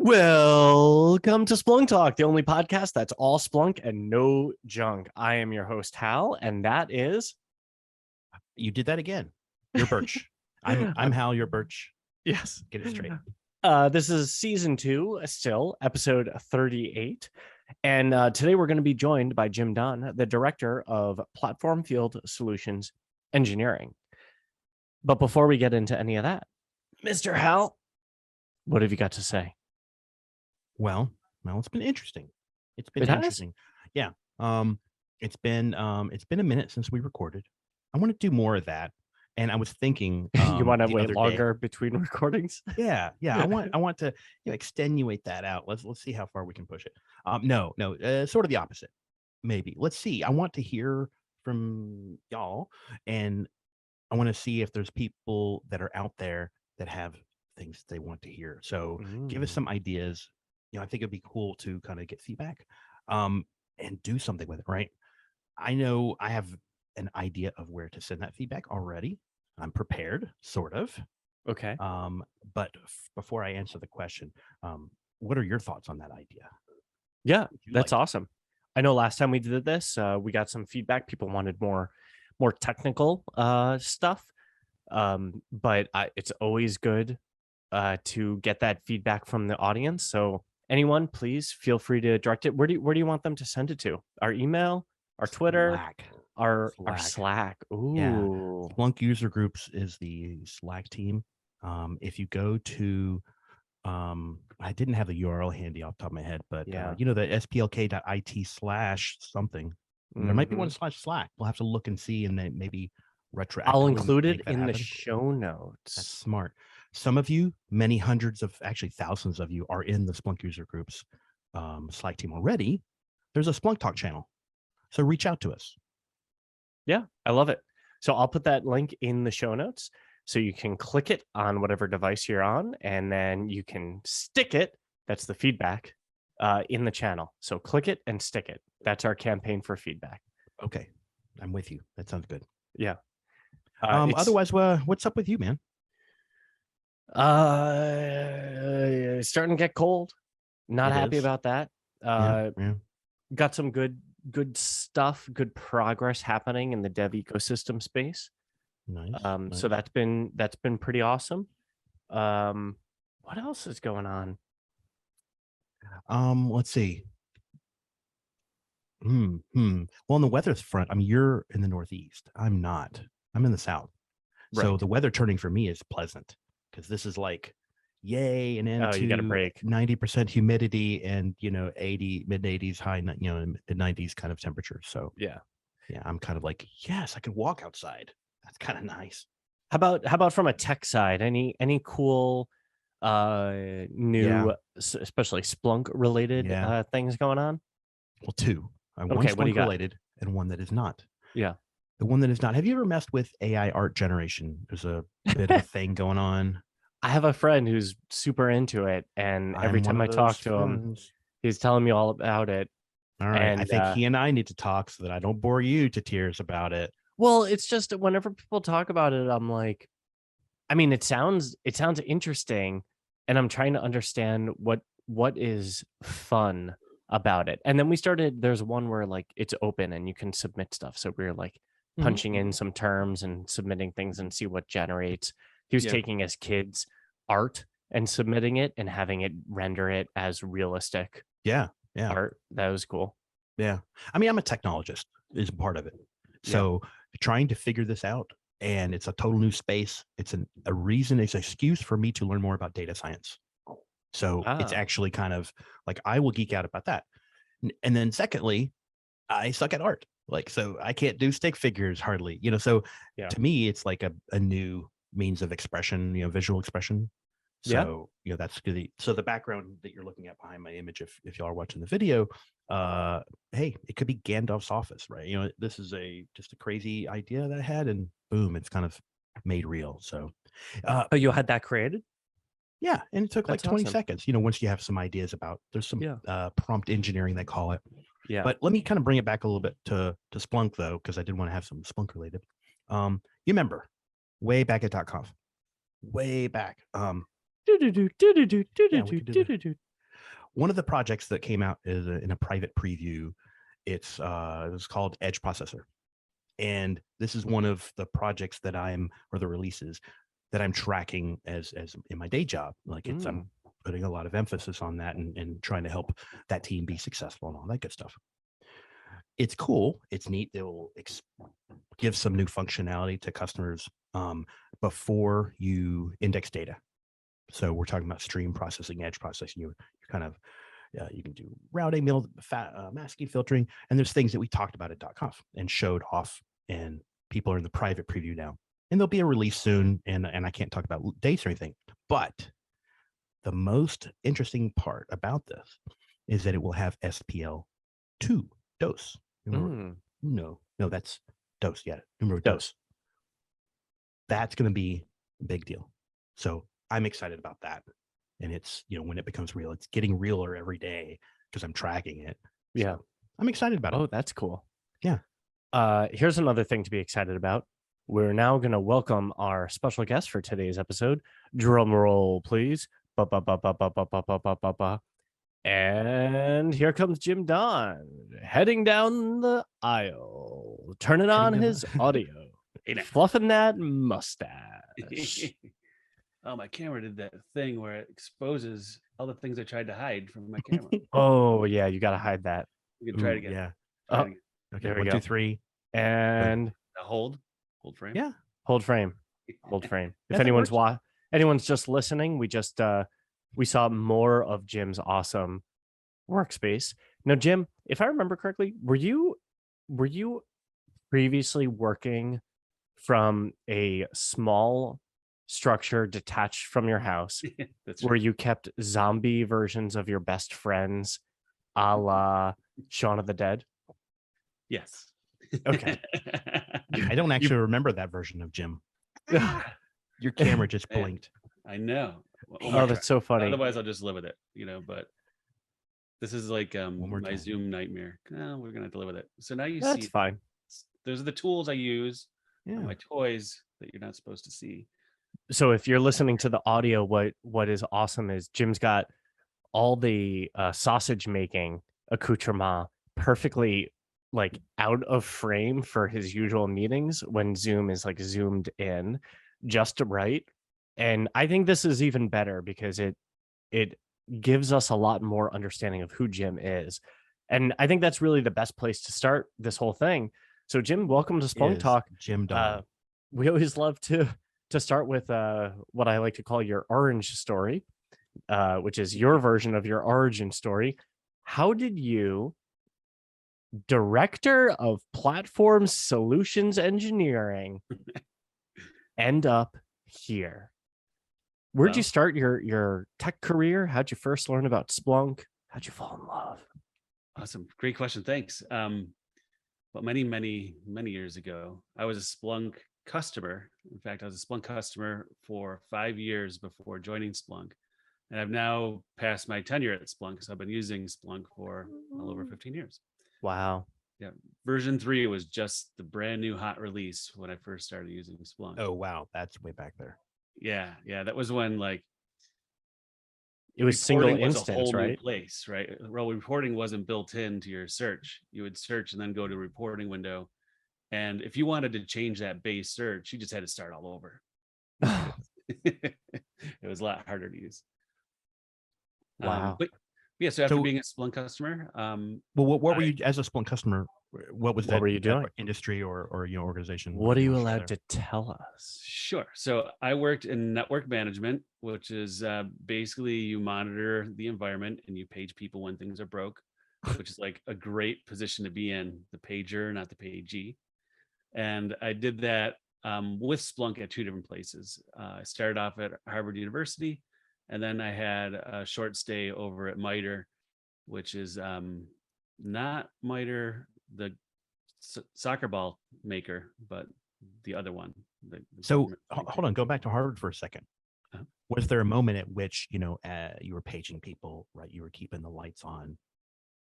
Welcome to Splunk Talk, the only podcast that's all Splunk and no junk. I am your host, Hal, and that is... You did that again. You're Birch. I'm Hal, you're Birch. Yes. Get it straight. This is season 2, still, episode 38. And today we're going to be joined by Jim Donn, the director of Platform Field Solutions Engineering. But before we get into any of that, Mr. Hal, what have you got to say? Well, it's been interesting. It's been interesting. Yeah. It's been a minute since we recorded. I want to do more of that. And I was thinking, you want to wait longer between recordings? Yeah. I want to extenuate that out. Let's see how far we can push it. No, sort of the opposite. Maybe. Let's see. I want to hear from y'all, and I want to see if there's people that are out there that have things they want to hear. So give us some ideas. I think it'd be cool to kind of get feedback, and do something with it, right? I know I have an idea of where to send that feedback already. I'm prepared, sort of. Okay. But before I answer the question, what are your thoughts on that idea? Yeah, that's awesome. I know last time we did this, we got some feedback. People wanted more technical stuff, but it's always good to get that feedback from the audience. So anyone, please feel free to direct it. Where do you want them to send it to? Our email, our Twitter, Slack. our Slack. Ooh. Yeah. Splunk user groups is the Slack team. If you go to, I didn't have the URL handy off the top of my head, but the splk.it/something. There might be one /Slack. We'll have to look and see, and then maybe retroactively. I'll include it in the show notes. That's smart. Some of you, many hundreds of, actually thousands of you, are in the Splunk user groups Slack team already. There's a Splunk Talk channel, so reach out to us. Yeah, I love it. So I'll put that link in the show notes, so you can click it on whatever device you're on, and then you can stick it. That's the feedback in the channel. So click it and stick it. That's our campaign for feedback. Okay, I'm with you. That sounds good. Yeah. Otherwise, what's up with you, man? Starting to get cold. Not happy about that. Got some good stuff, good progress happening in the dev ecosystem space. Nice. So that's been pretty awesome. What else is going on? Let's see. Well, on the weather front, I mean, you're in the Northeast. I'm not. I'm in the South. Right. So the weather turning for me is pleasant, because this is like, yay, and then you got a break. 90% humidity and mid 80s, high mid 90s kind of temperature. So yeah, I'm kind of like, yes, I can walk outside. That's kind of nice. How about from a tech side? Any cool new, especially Splunk related things going on? Well, two. One Splunk related and one that is not. Yeah. The one that is not. Have you ever messed with AI art generation? There's a bit of a thing going on. I have a friend who's super into it, and every time I talk to him, he's telling me all about it. All right. And I think he and I need to talk so that I don't bore you to tears about it. Well, it's just whenever people talk about it, I'm like, I mean, it sounds interesting, and I'm trying to understand what is fun about it. And then we started, there's one where like it's open and you can submit stuff. So we were like punching in some terms and submitting things and see what generates. He was taking his kids' art and submitting it and having it render it as realistic. Art. That was cool. Yeah. I mean, I'm a technologist is a part of it. So trying to figure this out, and it's a total new space. It's an excuse for me to learn more about data science. So it's actually kind of like, I will geek out about that. And then secondly, I suck at art. Like, so I can't do stick figures hardly, so to me, it's like a new means of expression, visual expression. So, that's good. So the background that you're looking at behind my image, if y'all are watching the video, hey, it could be Gandalf's office, right? This is just a crazy idea that I had, and boom, it's kind of made real. So, you had that created? Yeah, and it took like 20 seconds. Once you have some ideas about, there's some prompt engineering, they call it. Yeah. But let me kind of bring it back a little bit to Splunk, though, because I did want to have some Splunk related. You remember way back at .conf, way back. One of the projects that came out is in a private preview. It's called Edge Processor. And this is one of the projects that or the releases that I'm tracking as in my day job. Like I'm putting a lot of emphasis on that and trying to help that team be successful and all that good stuff. It's cool. It's neat. It will give some new functionality to customers before you index data. So we're talking about stream processing, edge processing. You're kind of, you can do routing, masking, filtering, and there's things that we talked about at .conf and showed off, and people are in the private preview now. And there'll be a release soon, and I can't talk about dates or anything. But the most interesting part about this is that it will have SPL2 dose. No, that's dose. Yeah, numero dose. That's going to be a big deal. So I'm excited about that. And it's, when it becomes real, it's getting realer every day because I'm tracking it. Yeah. So I'm excited about it. Oh, that's cool. Yeah. Here's another thing to be excited about. We're now going to welcome our special guest for today's episode. Drum roll, please. And here comes Jim Donn heading down the aisle, turning on his audio, fluffing that mustache. Oh, my camera did that thing where it exposes all the things I tried to hide from my camera. Oh, yeah, you got to hide that. You can try it again. Yeah. Okay, there we 1, go. 2, 3. And hold frame. Yeah. Hold frame. If anyone's just listening, we saw more of Jim's awesome workspace. Now, Jim, if I remember correctly, were you previously working from a small structure detached from your house That's where right. you kept zombie versions of your best friends, a la Shaun of the Dead? Yes. Okay. I don't actually remember that version of Jim. Your camera just blinked. I know. Oh, that's so funny. Otherwise, I'll just live with it, but this is like my time. Zoom nightmare. No, we're going to have to live with it. So now you That's see. fine. Those are the tools I use. Yeah. My toys that you're not supposed to see. So if you're listening to the audio, what is awesome is Jim's got all the sausage making accoutrement perfectly like out of frame for his usual meetings when Zoom is like zoomed in just right. And I think this is even better because it gives us a lot more understanding of who Jim is. And I think that's really the best place to start this whole thing. So Jim, welcome to Splunk Talk. Jim Donn. We always love to start with what I like to call your orange story, which is your version of your origin story. How did you, Director of Platform Solutions Engineering, end up here? Where'd you start your tech career? How'd you first learn about Splunk? How'd you fall in love? Awesome. Great question. Thanks. But many, many, many years ago, I was a Splunk customer. In fact, I was a Splunk customer for 5 years before joining Splunk. And I've now passed my tenure at Splunk. So I've been using Splunk for well over 15 years. Wow. Yeah. Version 3 was just the brand new hot release when I first started using Splunk. Oh, wow. That's way back there. Yeah. That was when it was single instance, a whole right? New place, right? Well, reporting wasn't built into your search. You would search and then go to reporting window. And if you wanted to change that base search, you just had to start all over. It was a lot harder to use. Wow. But yeah, so after being a Splunk customer, well, what were you as a Splunk customer? What were you doing? Industry or organization? What are you allowed to tell us? Sure. So I worked in network management, which is basically you monitor the environment and you page people when things are broke, which is like a great position to be in, the pager, not the pagee. And I did that with Splunk at 2 different places. I started off at Harvard University, and then I had a short stay over at MITRE, which is not MITRE, the soccer ball maker, but the other one. So hold on, go back to Harvard for a second. Was there a moment at which, you were paging people, right? You were keeping the lights on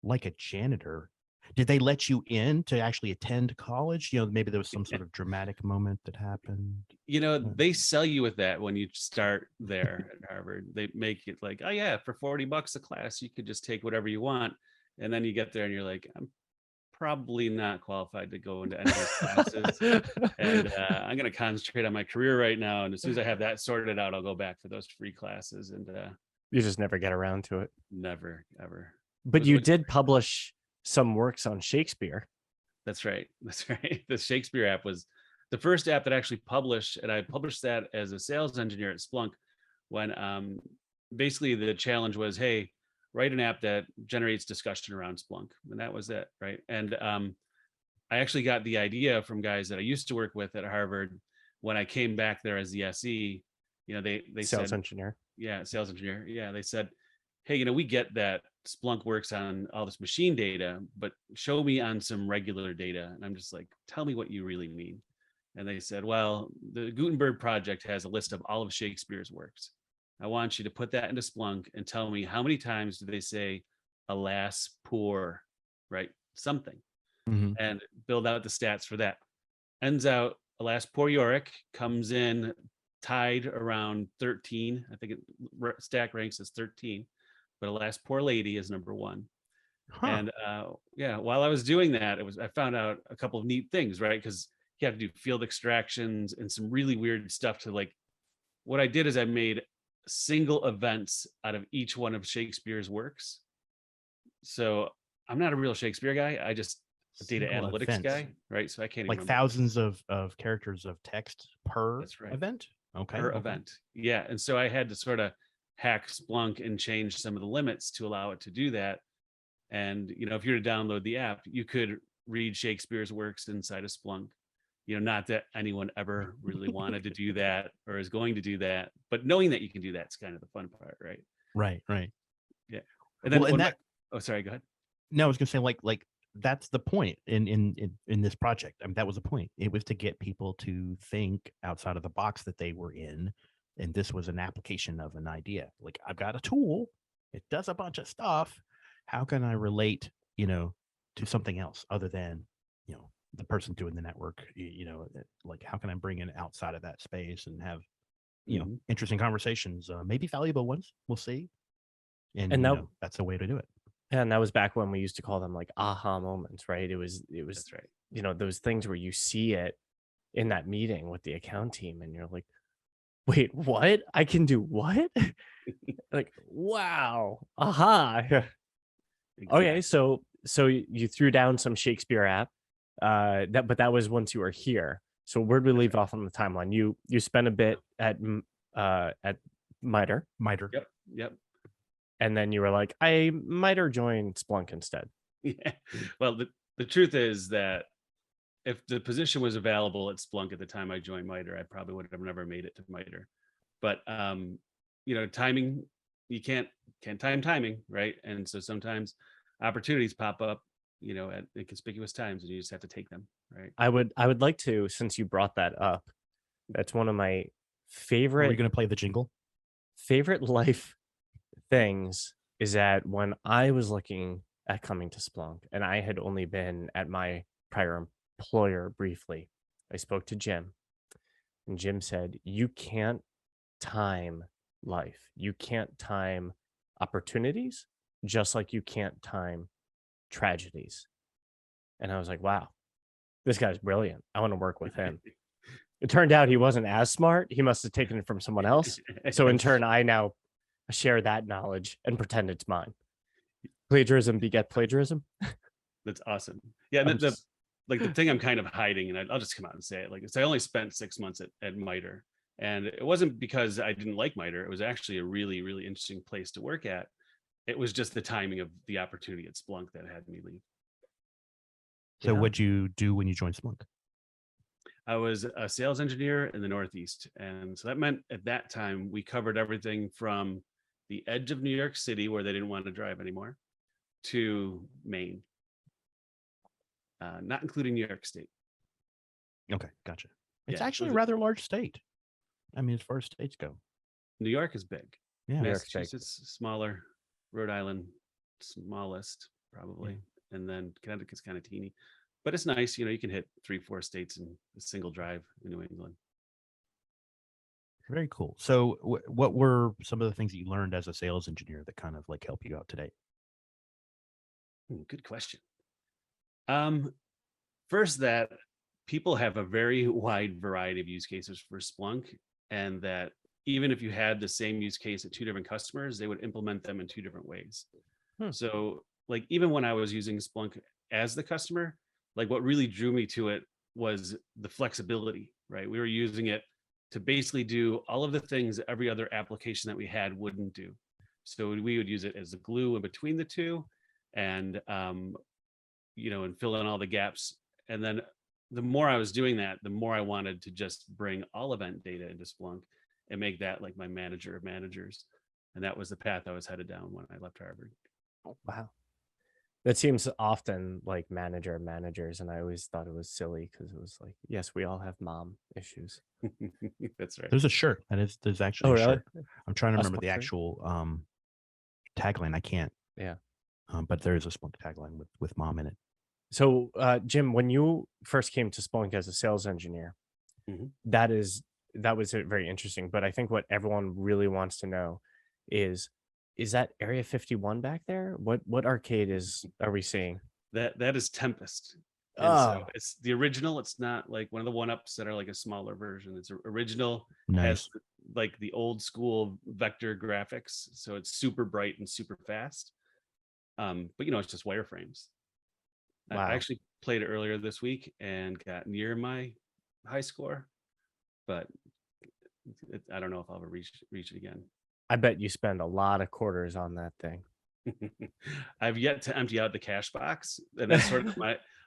like a janitor, Did they let you in to actually attend college? Maybe there was some sort of dramatic moment that happened. They sell you with that when you start there at Harvard. They make it like, oh yeah, for $40 a class, you could just take whatever you want. And then you get there and you're like, I'm probably not qualified to go into any of these classes. And I'm going to concentrate on my career right now. And as soon as I have that sorted out, I'll go back for those free classes. And You just never get around to it. never, ever. But you did publish some works on Shakespeare. That's right. That's right. The Shakespeare app was the first app that actually published, and I published that as a sales engineer at Splunk when basically the challenge was, hey, write an app that generates discussion around Splunk. And that was it, right? And I actually got the idea from guys that I used to work with at Harvard when I came back there as the SE. They Sales said, engineer. Yeah, sales engineer. Yeah, they said, hey, we get that Splunk works on all this machine data, but show me on some regular data. And I'm just like, tell me what you really mean. And they said, well, the Gutenberg project has a list of all of Shakespeare's works. I want you to put that into Splunk and tell me how many times do they say, alas, poor, right? Something. Mm-hmm. And build out the stats for that. Ends out, alas, poor Yorick comes in tied around 13. I think stack ranks as 13. But alas, poor lady is number 1. Huh. And while I was doing that, I found out a couple of neat things, right? Because you have to do field extractions and some really weird stuff to like. What I did is I made single events out of each one of Shakespeare's works. So I'm not a real Shakespeare guy. I just a data Single analytics events. guy, right? So I can't like even thousands of characters of text per That's right. event. Okay. Per event. Yeah. And so I had to sort of hack Splunk and change some of the limits to allow it to do that. And, if you were to download the app, you could read Shakespeare's works inside of Splunk. Not that anyone ever really wanted to do that or is going to do that, but knowing that you can do that's kind of the fun part, right? Right. Yeah. And then well, sorry, go ahead. No, I was gonna say like that's the point in this project. I mean, that was the point. It was to get people to think outside of the box that they were in. And this was an application of an idea. Like, I've got a tool, it does a bunch of stuff. How can I relate, to something else other than, the person doing the network? Like, how can I bring in outside of that space and have, interesting conversations, maybe valuable ones. We'll see. And that's a way to do it. And that was back when we used to call them like aha moments, right? It was That's right. Those things where you see it in that meeting with the account team and you're like, wait, what? I can do what? Like, wow. Aha. Exactly. Okay, so you threw down some Shakespeare app. But that was once you were here. So where'd we leave off on the timeline? You spent a bit at MITRE. Yep. And then you were like, I MITRE join Splunk instead. Yeah. Well, the truth is that if the position was available at Splunk at the time I joined MITRE, I probably would have never made it to MITRE. But timing, you can't time timing, right? And so sometimes opportunities pop up, at inconspicuous times, and you just have to take them, right? I would like to, since you brought that up, that's one of my favorite. Are we going to play the jingle? Favorite life things is that when I was looking at coming to Splunk, and I had only been at my prior employer briefly, I spoke to Jim, and Jim said, you can't time life. You can't time opportunities, just like you can't time tragedies. And I was like, wow, this guy's brilliant. I want to work with him. It turned out he wasn't as smart. He must have taken it from someone else. So in turn, I now share that knowledge and pretend it's mine. Plagiarism beget plagiarism. That's awesome. Yeah, the thing I'm kind of hiding, and I'll just come out and say it, like, I only spent 6 months at MITRE, and it wasn't because I didn't like MITRE. It was actually a really, really interesting place to work at. It was just the timing of the opportunity at Splunk that had me leave. So what'd you do when you joined Splunk? I was a sales engineer in the Northeast. And so that meant at that time, we covered everything from the edge of New York City, where they didn't want to drive anymore, to Maine, not including New York State. Okay, gotcha. It's Yeah, actually a rather large state. I mean, as far as states go. New York is big. Yeah. Massachusetts, smaller. Rhode Island, smallest, probably. and then Connecticut's kind of teeny, but it's nice. You can hit 3-4 states in a single drive in New England. Very cool. So what were some of the things that you learned as a sales engineer that kind of like help you out today? Good question. First, that people have a very wide variety of use cases for Splunk, and that even if you had the same use case at 2 different customers, they would implement them in 2 different ways. So like, even when I was using Splunk as the customer, like what really drew me to it was the flexibility, right? We were using it to basically do all of the things that every other application that we had wouldn't do. So we would use it as the glue in between the two, and and fill in all the gaps. And then the more I was doing that, the more I wanted to just bring all event data into Splunk and make that like my manager of managers. And that was the path I was headed down when I left Harvard. Wow. That seems often like manager of managers, and I always thought it was silly because it was like, yes, we all have mom issues. That's right. There's a shirt there's actually Oh, a really? shirt. I'm trying to A remember the Splunk shirt? actual tagline. I can't. Yeah. But there is a Splunk tagline with mom in it. So, Jim, when you first came to Splunk as a sales engineer, Mhm. that was very interesting. But I think what everyone really wants to know is that Area 51 back there? What arcade are we seeing? That is Tempest. And so Oh, it's the original. It's not like one of the one-ups that are like a smaller version. It's original, Nice. has like the old school vector graphics. So it's super bright and super fast. But it's just wireframes. I wow. actually played it earlier this week and got near my high score, but I don't know if I'll ever reach it again. I bet you spend a lot of quarters on that thing. I've yet to empty out the cash box, and that's sort of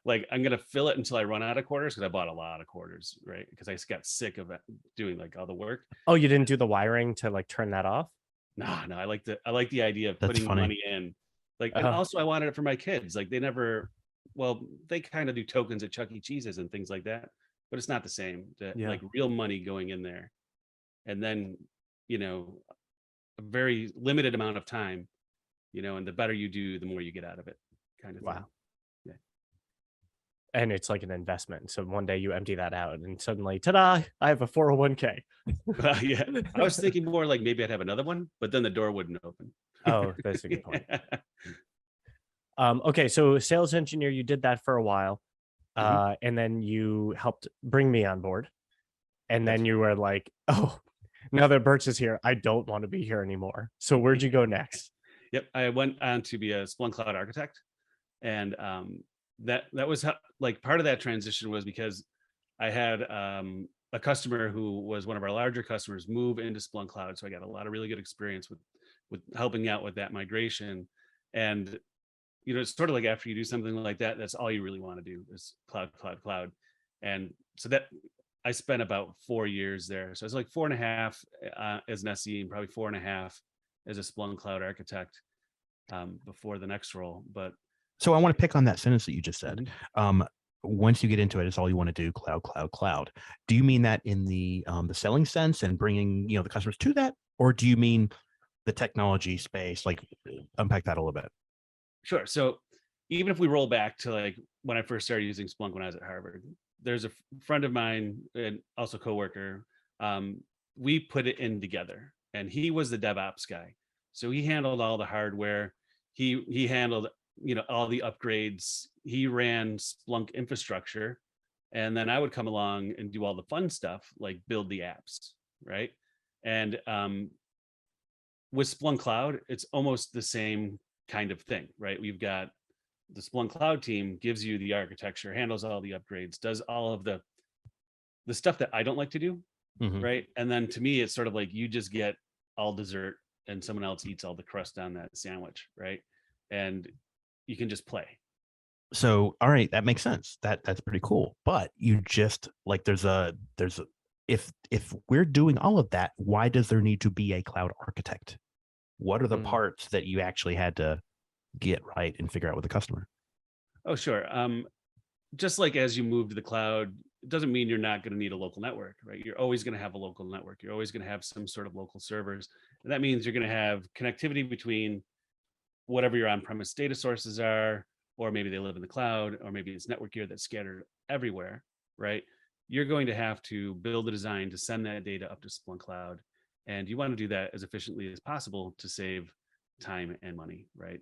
I'm gonna fill it until I run out of quarters, because I bought a lot of quarters, right? Because I got sick of doing like all the work. Oh, you didn't do the wiring to like turn that off? No, I like the idea of That's putting funny. money in, and also I wanted it for my kids. Like they kind of do tokens at Chuck E. Cheese's and things like that, but it's not the same. Yeah. Like real money going in there, and then a very limited amount of time, and the better you do, the more you get out of it, kind of thing. Wow. And it's like an investment. So one day you empty that out and suddenly, ta-da, I have a 401k. Yeah, I was thinking more like maybe I'd have another one, but then the door wouldn't open. Oh, that's a good point. Okay, so sales engineer, you did that for a while, and then you helped bring me on board. And then you were like, oh, now that Burch is here, I don't want to be here anymore. So where'd you go next? Yep, I went on to be a Splunk Cloud architect, and that was like part of that transition was because I had a customer who was one of our larger customers move into Splunk Cloud, so I got a lot of really good experience with helping out with that migration. And it's sort of like after you do something like that, that's all you really want to do is cloud. And so that I spent about 4 years there. So it's like 4.5 as an SE, and probably 4.5 as a Splunk Cloud architect before the next role. But so I want to pick on that sentence that you just said. Once you get into it, it's all you want to do, cloud. Do you mean that in the selling sense and bringing the customers to that, or do you mean the technology space? Like, unpack that a little bit. Sure. So even if we roll back to like when I first started using Splunk when I was at Harvard, there's a friend of mine and also coworker. We put it in together, and he was the DevOps guy. So he handled all the hardware. He handled all the upgrades. He ran Splunk infrastructure, and then I would come along and do all the fun stuff like build the apps, right? And with Splunk Cloud, it's almost the same kind of thing, right? We've got the Splunk Cloud team gives you the architecture, handles all the upgrades, does all of the stuff that I don't like to do, right? And then to me, it's sort of like you just get all dessert and someone else eats all the crust on that sandwich, right? And you can just play. So, all right, that makes sense. That's pretty cool. But you just like if we're doing all of that, why does there need to be a cloud architect? What are the parts that you actually had to get right and figure out with the customer? Oh, sure. Just like as you move to the cloud, it doesn't mean you're not going to need a local network, right? You're always going to have a local network. You're always going to have some sort of local servers. And that means you're going to have connectivity between whatever your on-premise data sources are, or maybe they live in the cloud, or maybe it's network gear that's scattered everywhere, right? You're going to have to build a design to send that data up to Splunk Cloud. And you want to do that as efficiently as possible to save time and money, right?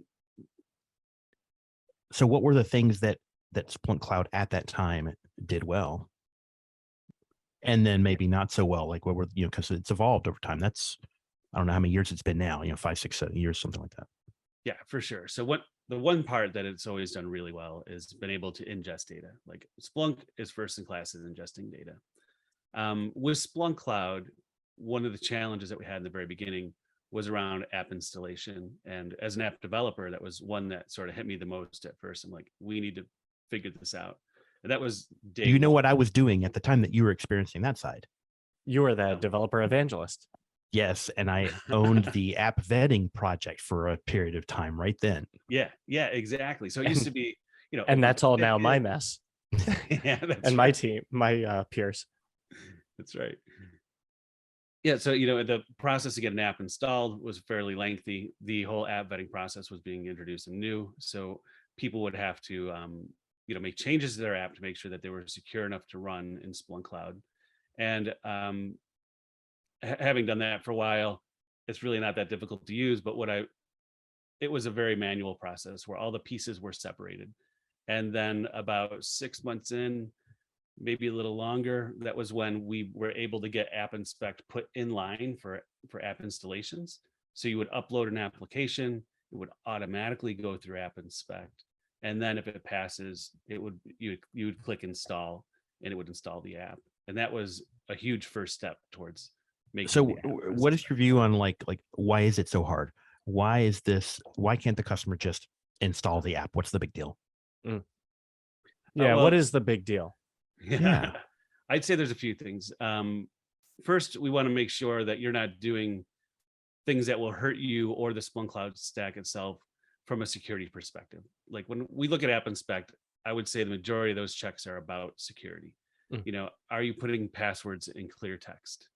So what were the things that Splunk Cloud at that time did well? And then maybe not so well, like what were, because it's evolved over time. That's, I don't know how many years it's been now, 5, 6, 7 years, something like that. Yeah, for sure. So the one part that it's always done really well is been able to ingest data. Like Splunk is first in class is ingesting data. With Splunk Cloud, one of the challenges that we had in the very beginning was around app installation. And as an app developer, that was one that sort of hit me the most at first. I'm like, we need to figure this out. And that was day Do you know one. what I was doing at the time that you were experiencing that side? You were the developer evangelist. Yes, and I owned the app vetting project for a period of time right then. Yeah, exactly. So it used to be, And that's all now my mess. Yeah, that's and right. my team, my peers. That's right. Yeah, so the process to get an app installed was fairly lengthy. The whole app vetting process was being introduced and new, so people would have to make changes to their app to make sure that they were secure enough to run in Splunk Cloud. And having done that for a while, it's really not that difficult to use. But it was a very manual process where all the pieces were separated. And then about 6 months in, maybe a little longer, that was when we were able to get App Inspect put in line for app installations. So you would upload an application, it would automatically go through App Inspect. And then if it passes, you would click install and it would install the app. And that was a huge first step towards making. So what is your view on like why is it so hard? Why can't the customer just install the app? What's the big deal? Yeah, what is the big deal? Yeah. I'd say there's a few things. First, we want to make sure that you're not doing things that will hurt you or the Splunk Cloud stack itself from a security perspective. Like when we look at App Inspect, I would say the majority of those checks are about security. Are you putting passwords in clear text?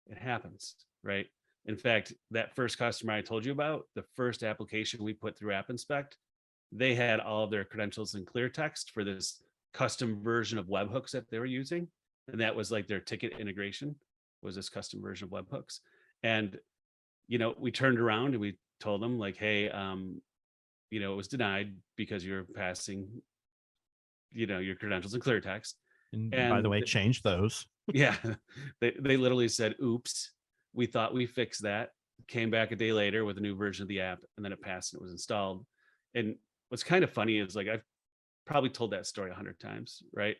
It happens, right? In fact, that first customer I told you about, the first application we put through App Inspect, they had all of their credentials in clear text for this custom version of webhooks that they were using. And that was like their ticket integration was this custom version of webhooks. And, we turned around and we told them like, hey, it was denied because you're passing, your credentials in clear text. And by the way, change those. Yeah. They literally said, oops, we thought we fixed that. Came back a day later with a new version of the app, and then it passed and it was installed. And what's kind of funny is like, I've probably told that story 100 times, right?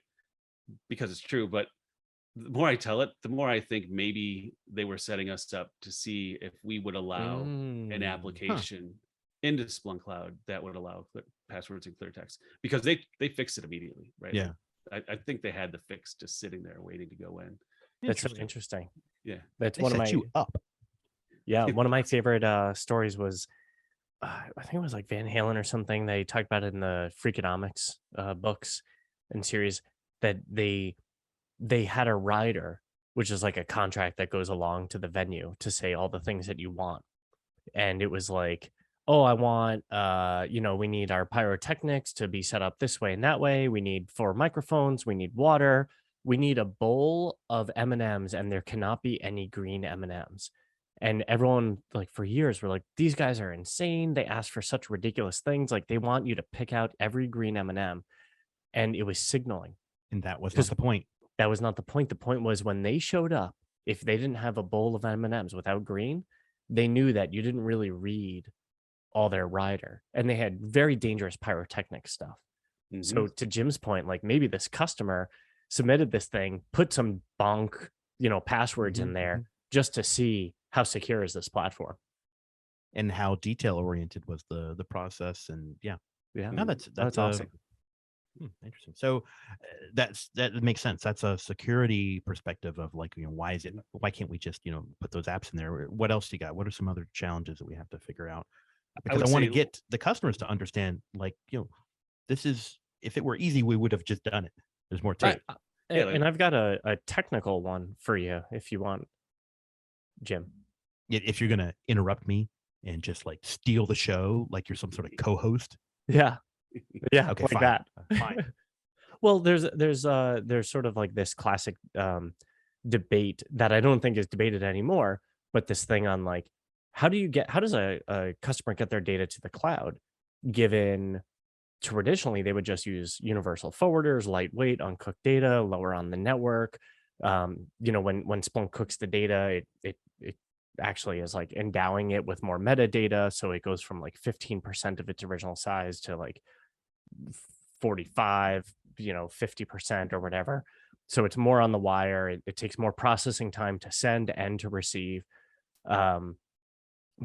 Because it's true. But the more I tell it, the more I think maybe they were setting us up to see if we would allow an application into Splunk Cloud that would allow passwords in clear text, because they fixed it immediately, right? Yeah. I think they had the fix just sitting there waiting to go in. That's so interesting. Yeah. That's They one of set my you up. Yeah, one of my favorite stories was I think it was like Van Halen or something. They talked about it in the Freakonomics books and series that they had a rider, which is like a contract that goes along to the venue to say all the things that you want. And it was like, oh, I want, we need our pyrotechnics to be set up this way and that way. We need 4 microphones. We need water. We need a bowl of M&Ms, and there cannot be any green M&Ms. And everyone, like for years, were like, these guys are insane. They ask for such ridiculous things. Like they want you to pick out every green M&M. And it was signaling. And that was not the point. That was not the point. The point was when they showed up, if they didn't have a bowl of M&Ms without green, they knew that you didn't really read all their rider. And they had very dangerous pyrotechnic stuff. Mm-hmm. So to Jim's point, like maybe this customer submitted this thing, put some bonk, passwords in there just to see how secure is this platform and how detail oriented was the process. And yeah. No, that's awesome. Interesting. So that makes sense. That's a security perspective of like, why can't we just, put those apps in there? What else do you got? What are some other challenges that we have to figure out? Because I want to get the customers to understand, like, this is, if it were easy, we would have just done it. There's more to it. And I've got a technical one for you if you want, Jim. If you're going to interrupt me and just like steal the show, like you're some sort of co-host. Yeah. Yeah, Okay, like fine. that. Fine. Well, there's sort of like this classic debate that I don't think is debated anymore, but this thing on like how does a customer get their data to the cloud, given traditionally they would just use universal forwarders, lightweight, uncooked data, lower on the network. When Splunk cooks the data, it actually is like endowing it with more metadata, so it goes from like 15% of its original size to like 45, 50% or whatever. So it's more on the wire. It takes more processing time to send and to receive. Um,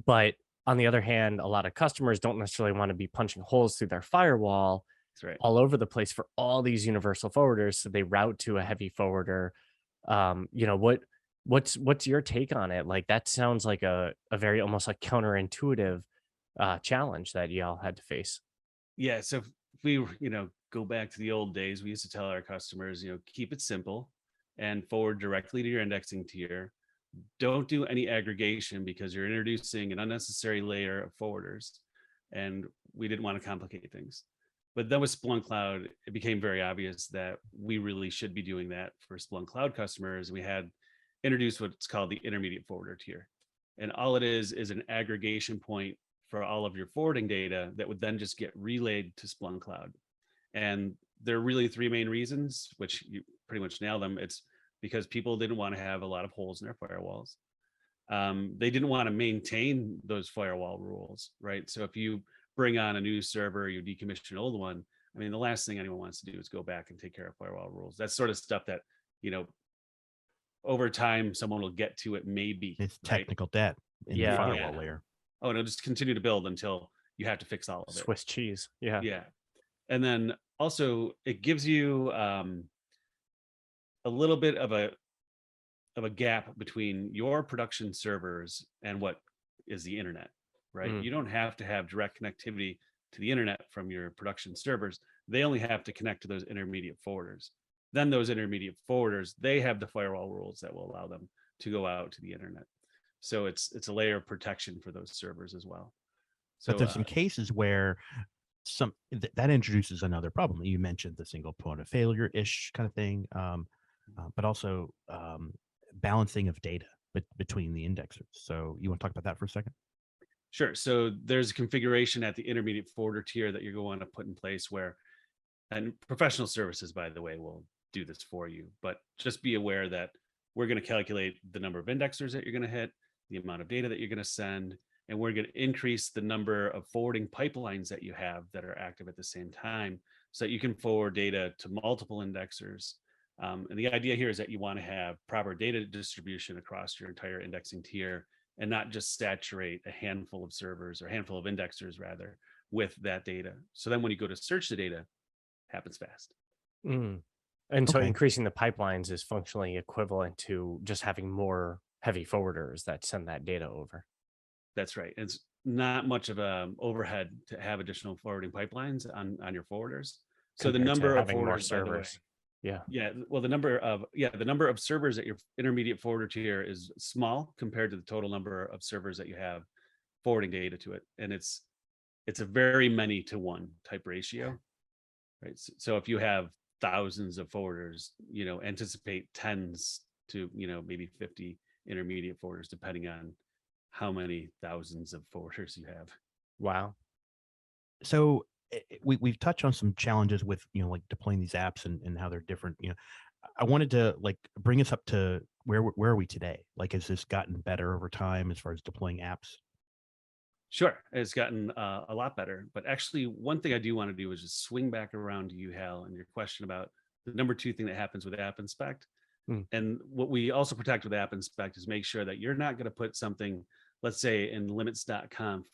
but on the other hand, a lot of customers don't necessarily want to be punching holes through their firewall That's right. all over the place for all these universal forwarders. So they route to a heavy forwarder. What's your take on it? Like that sounds like a very almost like counterintuitive challenge that y'all had to face. Yeah. So if we, go back to the old days, we used to tell our customers, keep it simple and forward directly to your indexing tier. Don't do any aggregation because you're introducing an unnecessary layer of forwarders. And we didn't want to complicate things. But then with Splunk Cloud, it became very obvious that we really should be doing that for Splunk Cloud customers. We had introduced what's called the intermediate forwarder tier. And all it is an aggregation point for all of your forwarding data that would then just get relayed to Splunk Cloud. And there are really three main reasons, which you pretty much nail them. It's because people didn't want to have a lot of holes in their firewalls. They didn't want to maintain those firewall rules, right? So if you bring on a new server, you decommission an old one, I mean, the last thing anyone wants to do is go back and take care of firewall rules. That's sort of stuff that, over time, someone will get to it, maybe. It's right? technical debt in the Yeah. firewall layer. Oh, and it'll just continue to build until you have to fix all of it. Swiss cheese. Yeah. Yeah. And then also it gives you a little bit of a gap between your production servers and what is the internet, right? Mm. You don't have to have direct connectivity to the internet from your production servers. They only have to connect to those intermediate forwarders. Then those intermediate forwarders, they have the firewall rules that will allow them to go out to the internet. So it's a layer of protection for those servers as well. So But there's some cases where that introduces another problem. You mentioned the single point of failure ish kind of thing, but also balancing of data between the indexers. So you want to talk about that for a second? Sure. So there's a configuration at the intermediate forwarder tier that you're going to put in place where, and professional services, by the way, will do this for you, but just be aware that we're going to calculate the number of indexers that you're going to hit, the amount of data that you're going to send, and we're going to increase the number of forwarding pipelines that you have that are active at the same time so that you can forward data to multiple indexers. And the idea here is that you want to have proper data distribution across your entire indexing tier and not just saturate a handful of servers or a handful of indexers rather with that data. So then when you go to search the data, it happens fast. Mm. And so Okay. increasing the pipelines is functionally equivalent to just having more heavy forwarders that send that data over. That's right. It's not much of a overhead to have additional forwarding pipelines on your forwarders. So the Compared to number of having more forwarders, by the way, servers. Yeah. yeah, well, the number of servers at your intermediate forwarder tier is small compared to the total number of servers that you have forwarding data to it, and it's a very many to one type ratio, right? So if you have thousands of forwarders, anticipate tens to maybe 50 intermediate forwarders, depending on how many thousands of forwarders you have. Wow. So we've touched on some challenges with like deploying these apps and how they're different. I wanted to like bring us up to where are we today? Like, has this gotten better over time as far as deploying apps? Sure, it's gotten a lot better. But actually, one thing I do want to do is just swing back around to you, Hal, and your question about the number two thing that happens with App Inspect. And what we also protect with App Inspect is make sure that you're not going to put something, let's say in limits.conf,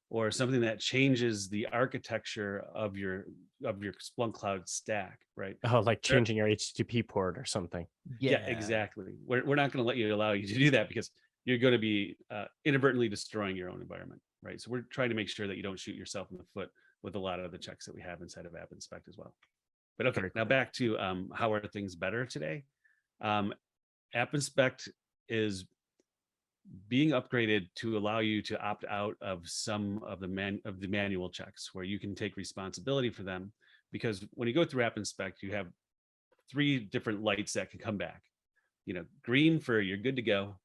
or something that changes the architecture of your Splunk Cloud stack, right? Oh, like changing your HTTP port or something. Yeah, exactly. We're not going to allow you to do that because you're going to be inadvertently destroying your own environment, right? So we're trying to make sure that you don't shoot yourself in the foot with a lot of the checks that we have inside of App Inspect as well. But okay, now back to how are things better today? App Inspect is being upgraded to allow you to opt out of some of the manual checks where you can take responsibility for them. Because when you go through App Inspect, you have 3 different lights that can come back. Green for you're good to go,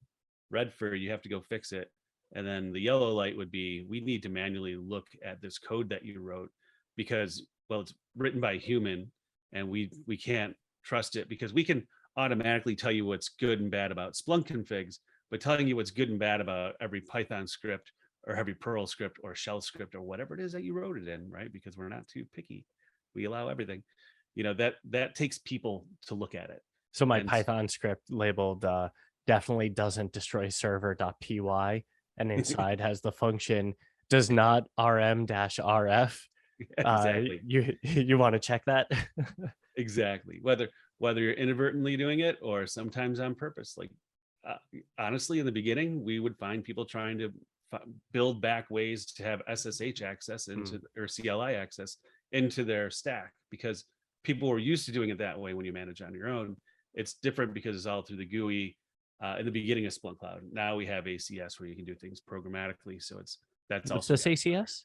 red for you have to go fix it, and then the yellow light would be we need to manually look at this code that you wrote because, well, it's written by a human and we can't trust it, because we can automatically tell you what's good and bad about Splunk configs, but telling you what's good and bad about every Python script or every Perl script or shell script or whatever it is that you wrote it in, right? Because we're not too picky. We allow everything. That takes people to look at it. So my Python script labeled definitely doesn't destroy server.py, and inside has the function does not rm-rf. Exactly. You want to check that? Exactly. Whether you're inadvertently doing it or sometimes on purpose. Like honestly, in the beginning, we would find people trying to build back ways to have SSH access into or CLI access into their stack, because people were used to doing it that way when you manage on your own. It's different because it's all through the GUI in the beginning of Splunk Cloud. Now we have ACS where you can do things programmatically. So that's What's also this ACS?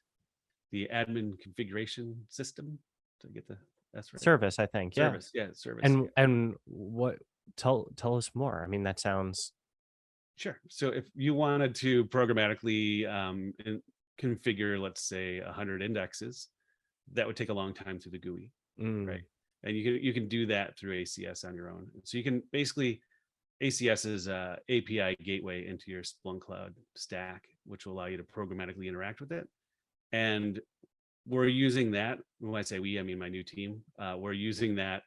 The admin configuration system, to get that's right. Service, I think. Service, yeah, service. And what? Tell us more. I mean, that sounds. Sure. So if you wanted to programmatically configure, let's say 100 indexes, that would take a long time through the GUI, right? And you can do that through ACS on your own. So you can basically, ACS is a API gateway into your Splunk Cloud stack, which will allow you to programmatically interact with it. And we're using that. When I say we, I mean my new team. We're using that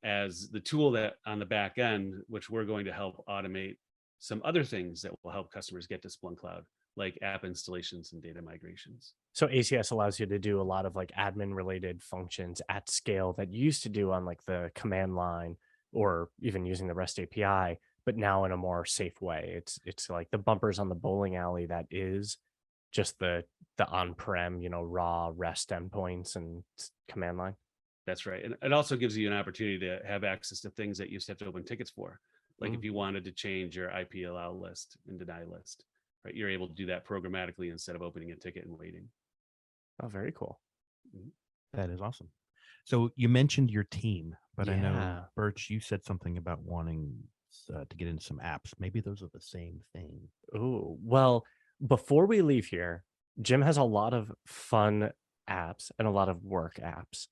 as the tool that on the back end, which we're going to help automate some other things that will help customers get to Splunk Cloud, like app installations and data migrations. So ACS allows you to do a lot of like admin related functions at scale that you used to do on like the command line or even using the REST API, but now in a more safe way. It's like the bumpers on the bowling alley that is just the on-prem, raw REST endpoints and command line. That's right. And it also gives you an opportunity to have access to things that you used to have to open tickets for. Like if you wanted to change your IP allow list and deny list, right? You're able to do that programmatically instead of opening a ticket and waiting. Oh, very cool. That is awesome. So you mentioned your team, but Yeah. I know, Burch, you said something about wanting to get into some apps. Maybe those are the same thing. Oh, well, before we leave here, Jim has a lot of fun apps and a lot of work apps,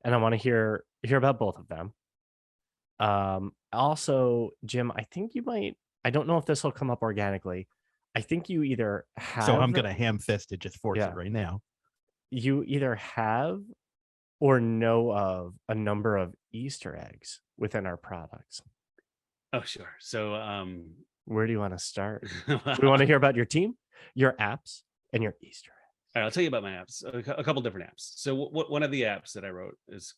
and I want to hear about both of them. Also, Jim, I think you might, I don't know if this will come up organically. I think you either have. So I'm going to ham fist it, just force Yeah. it right now. You either have or know of a number of Easter eggs within our products. Oh, sure. So where do you want to start? We want to hear about your team, your apps, and your Easter eggs. All right, I'll tell you about my apps, a couple different apps. So one of the apps that I wrote is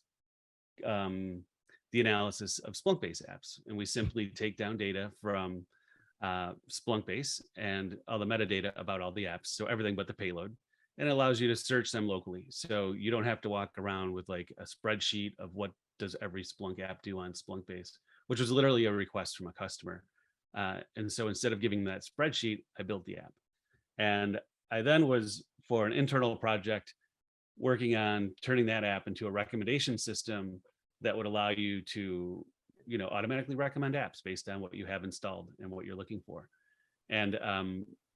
the analysis of Splunk-based apps. And we simply take down data from Splunk-base and all the metadata about all the apps. So everything but the payload. And it allows you to search them locally. So you don't have to walk around with like a spreadsheet of what does every Splunk app do on Splunk-based, which was literally a request from a customer. And so instead of giving that spreadsheet, I built the app. And I then was, for an internal project, working on turning that app into a recommendation system that would allow you to, automatically recommend apps based on what you have installed and what you're looking for. And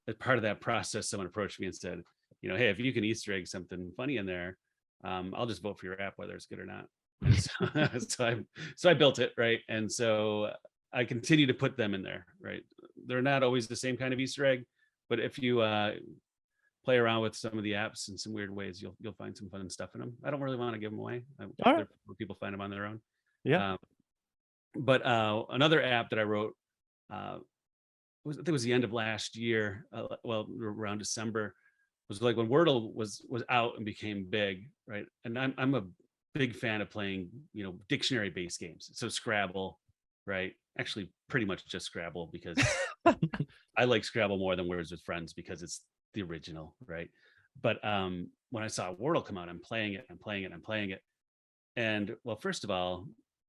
as part of that process, someone approached me and said, hey, if you can Easter egg something funny in there, I'll just vote for your app, whether it's good or not. And so I built it, right? And so I continue to put them in there, right? They're not always the same kind of Easter egg, but if you play around with some of the apps in some weird ways, you'll find some fun stuff in them. I don't really want to give them away. People find them on their own. Yeah. But another app that I wrote, I think it was the end of last year, around December, was like when Wordle was out and became big, right? And I'm a big fan of playing, dictionary based games. So Scrabble, right? Actually, pretty much just Scrabble, because I like Scrabble more than Words with Friends because it's the original, right? But when I saw Wordle come out, I'm playing it. And well, first of all,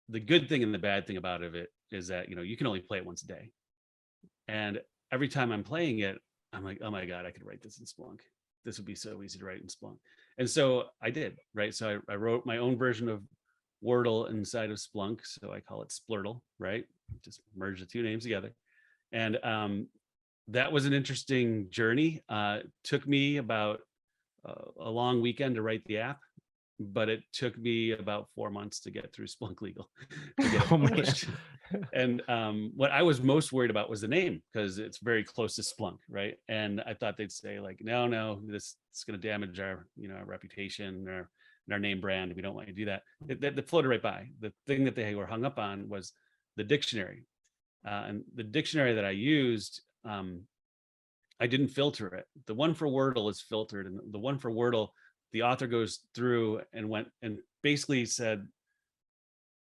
the good thing and the bad thing about it is that you can only play it once a day. And every time I'm playing it, I'm like, oh my God, I could write this in Splunk. This would be so easy to write in Splunk. And so I did, right? So I wrote my own version of Wordle inside of Splunk. So I call it Splurtle, right? Just merge the two names together. And that was an interesting journey. Took me about a long weekend to write the app, but it took me about 4 months to get through Splunk Legal to get it Oh, man. published. And what I was most worried about was the name, because it's very close to Splunk, right? And I thought they'd say like, no, this is going to damage our, our reputation or our name brand. We don't want you to do that. It floated right by. The thing that they were hung up on was the dictionary, and the dictionary that I used. I didn't filter it. The one for Wordle is filtered, and the one for Wordle, the author goes through and went and basically said,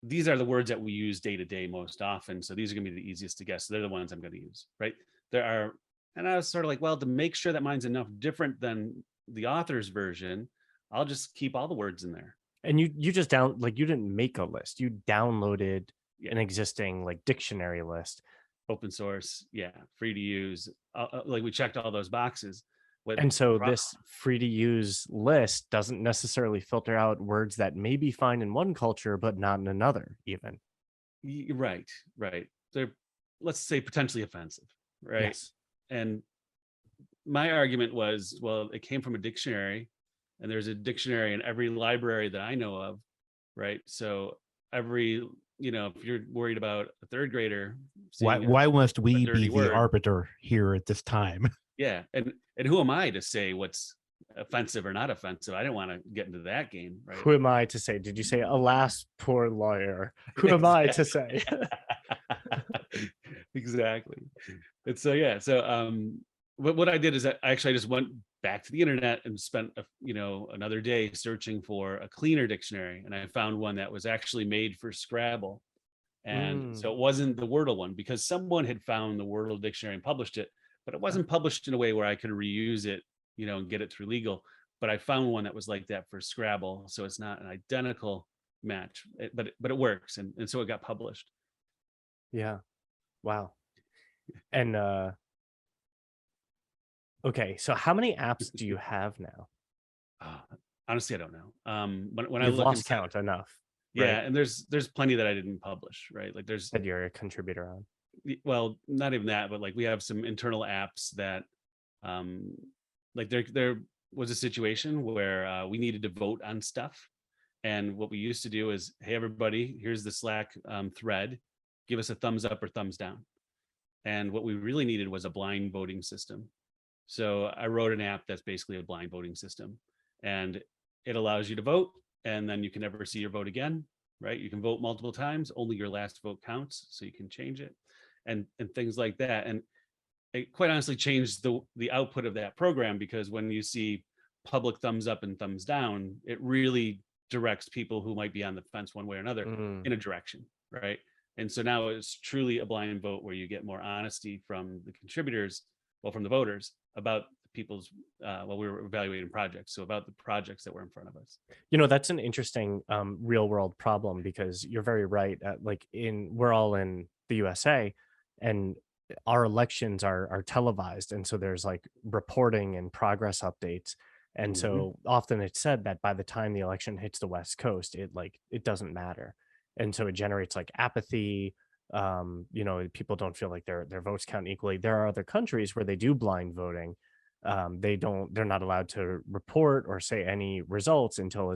these are the words that we use day to day most often. So these are going to be the easiest to guess. So they're the ones I'm going to use, right? And I was sort of like, well, to make sure that mine's enough different than the author's version, I'll just keep all the words in there. And you just you didn't make a list. You downloaded an existing like dictionary list. Open source, free to use. Like we checked all those boxes. And so this free to use list doesn't necessarily filter out words that may be fine in one culture, but not in another even. Right. They're, let's say, potentially offensive, right? Yes. And my argument was, well, it came from a dictionary, and there's a dictionary in every library that I know of, right? So every, if you're worried about a third grader, why must we be word, the arbiter here at this time? Yeah, and who am I to say what's offensive or not offensive? I don't want to get into that game, right? Who am I to say? Did you say, alas, poor lawyer? Who am I to say? Exactly. And so what I did is I just went back to the internet and spent another day searching for a cleaner dictionary, and I found one that was actually made for Scrabble. And so it wasn't the Wordle one, because someone had found the Wordle dictionary and published it, but it wasn't published in a way where I could reuse it, and get it through legal. But I found one that was like that for Scrabble, so it's not an identical match, but it works, and so it got published. Yeah. Wow. And okay, so how many apps do you have now? Honestly, I don't know. When You've I look lost count enough. Yeah, right? And there's plenty that I didn't publish, right? Like there's that you're a contributor on. Well, not even that, but like we have some internal apps that like there was a situation where we needed to vote on stuff. And what we used to do is, hey, everybody, here's the Slack thread, give us a thumbs up or thumbs down. And what we really needed was a blind voting system. So I wrote an app that's basically a blind voting system, and it allows you to vote, and then you can never see your vote again, right? You can vote multiple times, only your last vote counts, so you can change it, and things like that. And it quite honestly changed the output of that program, because when you see public thumbs up and thumbs down, it really directs people who might be on the fence one way or another in a direction, right? And so now it's truly a blind vote where you get more honesty from the contributors, well, from the voters, about people's while we were evaluating projects, so about the projects that were in front of us. That's an interesting real world problem, because you're very right. We're all in the USA, and our elections are televised, and so there's like reporting and progress updates. And so often it's said that by the time the election hits the West Coast, it doesn't matter. And so it generates like apathy. People don't feel like their votes count equally. There are other countries where they do blind voting. They're not allowed to report or say any results until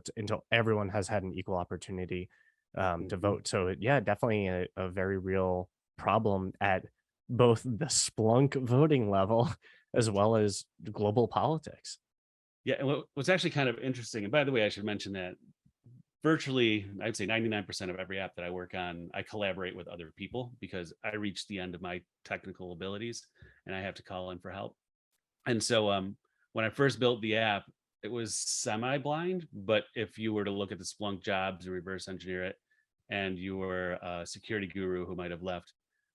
everyone has had an equal opportunity to vote. So definitely a very real problem at both the Splunk voting level as well as global politics. Yeah, and what's actually kind of interesting, and by the way, I should mention that virtually, I'd say 99% of every app that I work on, I collaborate with other people, because I reach the end of my technical abilities and I have to call in for help. And so when I first built the app, it was semi-blind, but if you were to look at the Splunk jobs and reverse engineer it, and you were a security guru who might have left,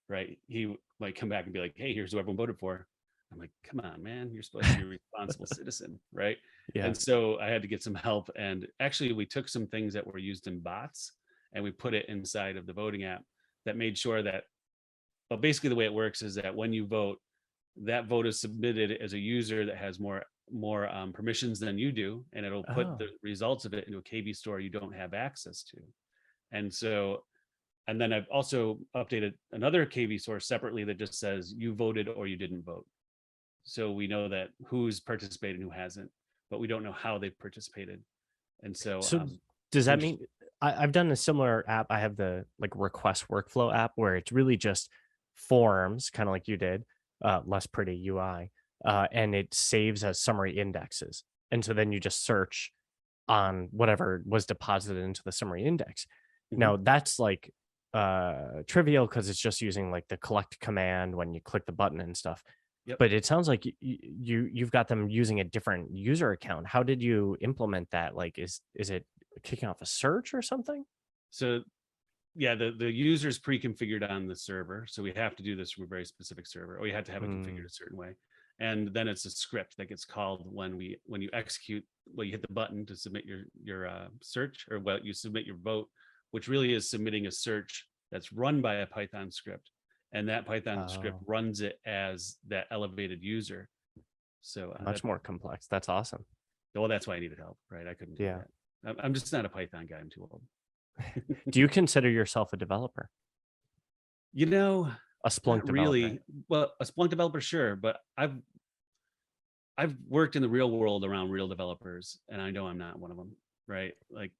right, he might come back and be like, hey, here's who everyone voted for. I'm like, come on, man, you're supposed to be a responsible citizen, right? Yeah. And so I had to get some help. And actually, we took some things that were used in bots and we put it inside of the voting app that made sure that, well, basically the way it works is that when you vote, that vote is submitted as a user that has more permissions than you do, and it'll put the results of it into a KB store you don't have access to. And so, and then I've also updated another KB source separately that just says you voted or you didn't vote. So we know that who's participated and who hasn't, but we don't know how they participated. And so, does that mean I've done a similar app? I have the like request workflow app where it's really just forms, kind of like you did, less pretty UI, and it saves as summary indexes. And so then you just search on whatever was deposited into the summary index. Now that's like trivial because it's just using like the collect command when you click the button and stuff. Yep. But it sounds like you've got them using a different user account. How did you implement that? Like, is it kicking off a search or something? So yeah, the user's pre-configured on the server. So we have to do this from a very specific server, or you have to have it configured a certain way. And then it's a script that gets called when you execute, well, you hit the button to submit your search, or well, you submit your vote, which really is submitting a search that's run by a Python script. And that Python script runs it as that elevated user. So much more complex. That's awesome. Well, that's why I needed help, right? I couldn't do that. I'm just not a Python guy. I'm too old. Do you consider yourself a developer? You know, a Splunk developer? Really. Well, a Splunk developer, sure, but I've worked in the real world around real developers, and I know I'm not one of them, right? Like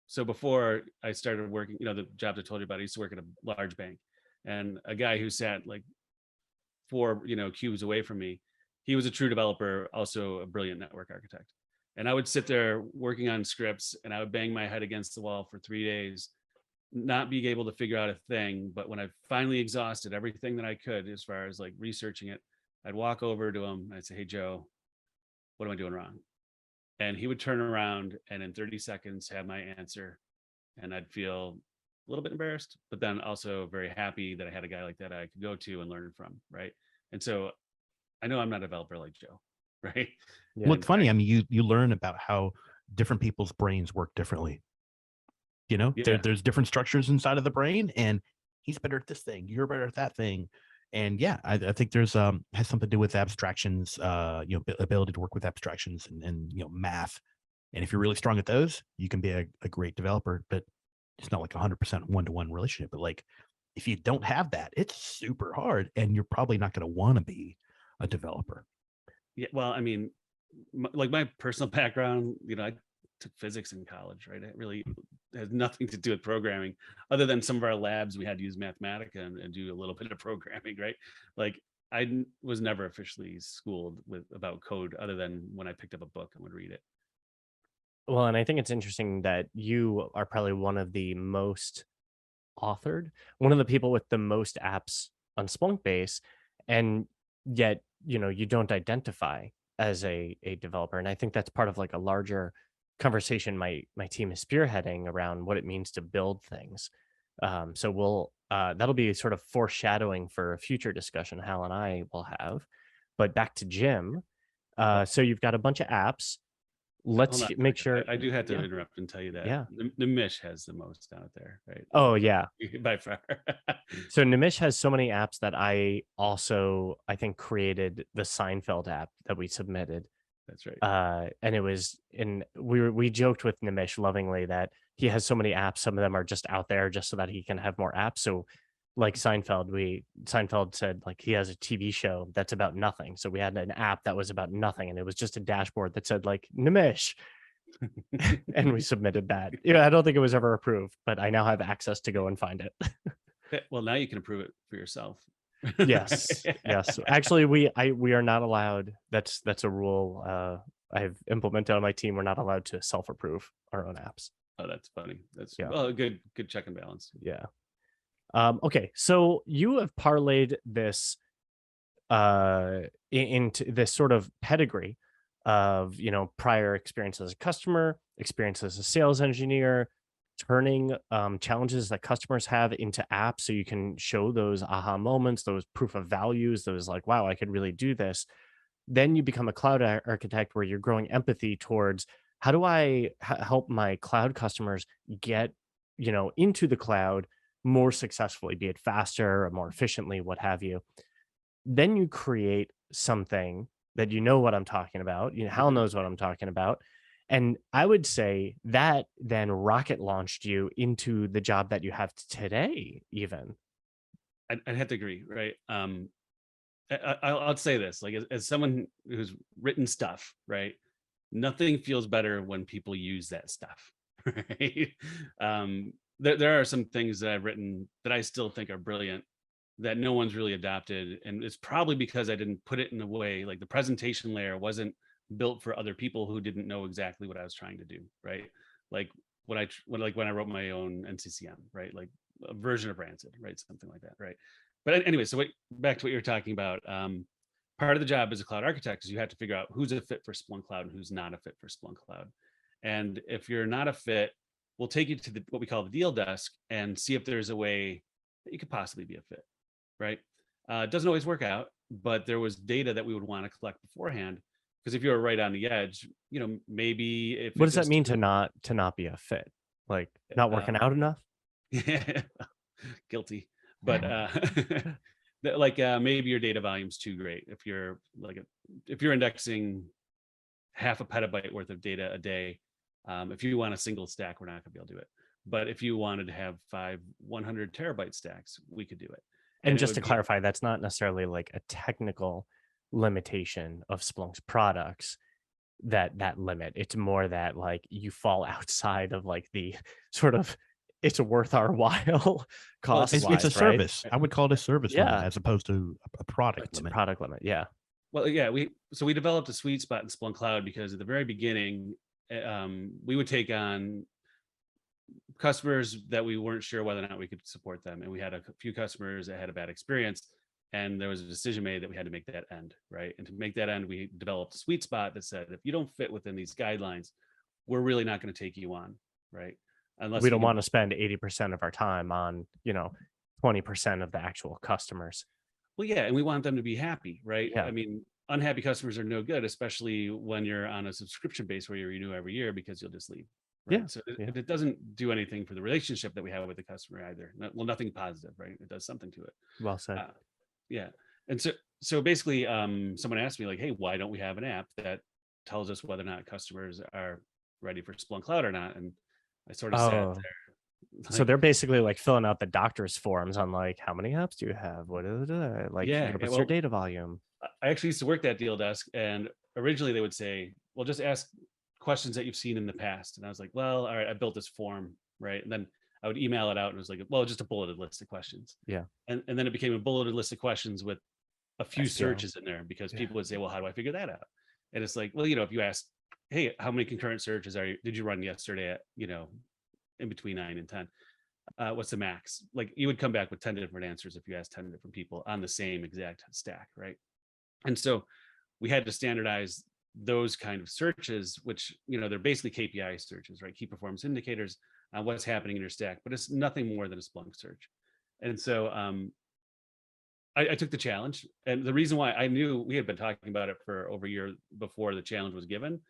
so before I started working, the jobs I told you about, I used to work at a large bank. And a guy who sat like 4, cubes away from me, he was a true developer, also a brilliant network architect. And I would sit there working on scripts, and I would bang my head against the wall for 3 days, not being able to figure out a thing. But when I finally exhausted everything that I could, as far as like researching it, I'd walk over to him. I'd say, "Hey, Joe, what am I doing wrong?" And he would turn around and in 30 seconds have my answer. And I'd feel a little bit embarrassed, but then also very happy that I had a guy like that I could go to and learn from, right? And so I know I'm not a developer like Joe, right? Yeah. Well, it's funny. I mean, you learn about how different people's brains work differently. There's different structures inside of the brain, and he's better at this thing, you're better at that thing. And yeah, I think there's has something to do with abstractions, ability to work with abstractions and math. And if you're really strong at those, you can be a great developer. But it's not like 100% one-to-one relationship. But like, if you don't have that, it's super hard, and you're probably not going to want to be a developer. Yeah, well, I mean, like my personal background, I took physics in college, right? It really has nothing to do with programming, other than some of our labs we had to use Mathematica and do a little bit of programming, right? Like I was never officially schooled about code, other than when I picked up a book and would read it. Well, and I think it's interesting that you are probably one of the most authored, one of the people with the most apps on Splunk base, and yet, you don't identify as a developer. And I think that's part of like a larger conversation my team is spearheading around what it means to build things. So we'll that'll be sort of foreshadowing for a future discussion Hal and I will have. But back to Jim. So you've got a bunch of apps. Let's make sure. I do have to interrupt and tell you that Nimish has the most out there, right? Oh yeah, by far. So Nimish has so many apps that I think created the Seinfeld app that we submitted. That's right. And it was we joked with Nimish lovingly that he has so many apps. Some of them are just out there just so that he can have more apps. So like Seinfeld said, like he has a TV show that's about nothing. So we had an app that was about nothing, and it was just a dashboard that said like Nimish. And we submitted that. I don't think it was ever approved, but I now have access to go and find it. Well, now you can approve it for yourself. Yes. Actually, we are not allowed. That's a rule I've implemented on my team. We're not allowed to self-approve our own apps. Oh, that's funny. That's a good check and balance. Yeah. Okay, so you have parlayed this into this sort of pedigree of prior experience as a customer, experience as a sales engineer, turning challenges that customers have into apps so you can show those aha moments, those proof of values, those like, wow, I could really do this. Then you become a cloud architect where you're growing empathy towards how do I help my cloud customers get into the cloud more successfully, be it faster or more efficiently, what have you. then you create something that you know what I'm talking about. Hal knows what I'm talking about. And I would say that then rocket launched you into the job that you have today, even. I'd have to agree, right? I'll say this, like as someone who's written stuff, right? Nothing feels better when people use that stuff, right? There are some things that I've written that I still think are brilliant that no one's really adopted, and it's probably because I didn't put it in a way, like the presentation layer wasn't built for other people who didn't know exactly what I was trying to do, right? Like when I wrote my own NCCM, right? Like a version of Rancid, right? Something like that, right? But anyway, so back to what you're talking about. Part of the job as a cloud architect is you have to figure out who's a fit for Splunk Cloud and who's not a fit for Splunk Cloud. And if you're not a fit, we'll take you to what we call the deal desk and see if there's a way that you could possibly be a fit, right? It doesn't always work out, but there was data that we would want to collect beforehand, because if you're right on the edge, maybe if What does that mean to not be a fit? Like not working out enough? Guilty. But maybe your data volume's too great. If you're if you're indexing half a petabyte worth of data a day, if you want a single stack, we're not gonna be able to do it. But if you wanted to have 100 terabyte stacks, we could do it. And just to clarify, that's not necessarily like a technical limitation of Splunk's products, that limit. It's more that like you fall outside of like the sort of it's worth our while cost. It's a service. I would call it a service limit Yeah. as opposed to a product It's a limit. product limit. Yeah. Well, yeah, we developed a sweet spot in Splunk Cloud because at the very beginning, we would take on customers that we weren't sure whether or not we could support them, and we had a few customers that had a bad experience, and there was a decision made that we had to make that end, right? And to make that end, we developed a sweet spot that said, if you don't fit within these guidelines, we're really not going to take you on, right? Unless we don't want to spend 80% of our time on 20% of the actual customers. Well, yeah, and we want them to be happy, right? Yeah. I mean, unhappy customers are no good, especially when you're on a subscription base where you renew every year, because you'll just leave. Right? Yeah. So it doesn't do anything for the relationship that we have with the customer either. Well, nothing positive, right? It does something to it. Well said. Yeah. And so basically, someone asked me like, hey, why don't we have an app that tells us whether or not customers are ready for Splunk Cloud or not? And I sort of sat there. So they're basically like filling out the doctor's forms on like, how many apps do you have? What is it? Like, what's your data volume? I actually used to work that deal desk, and originally they would say, well, just ask questions that you've seen in the past. And I was like, well, all right, I built this form, right? And then I would email it out and it was like, well, just a bulleted list of questions. Yeah. And then it became a bulleted list of questions with a few searches in there, because people would say, well, how do I figure that out? And it's like, well, if you ask, hey, how many concurrent searches did you run yesterday at, in between 9 and 10? What's the max? Like, you would come back with 10 different answers if you asked 10 different people on the same exact stack, right? And so we had to standardize those kind of searches, which, they're basically KPI searches, right? Key performance indicators on what's happening in your stack, but it's nothing more than a Splunk search. And so I took the challenge. And the reason why, I knew we had been talking about it for over a year before the challenge was given,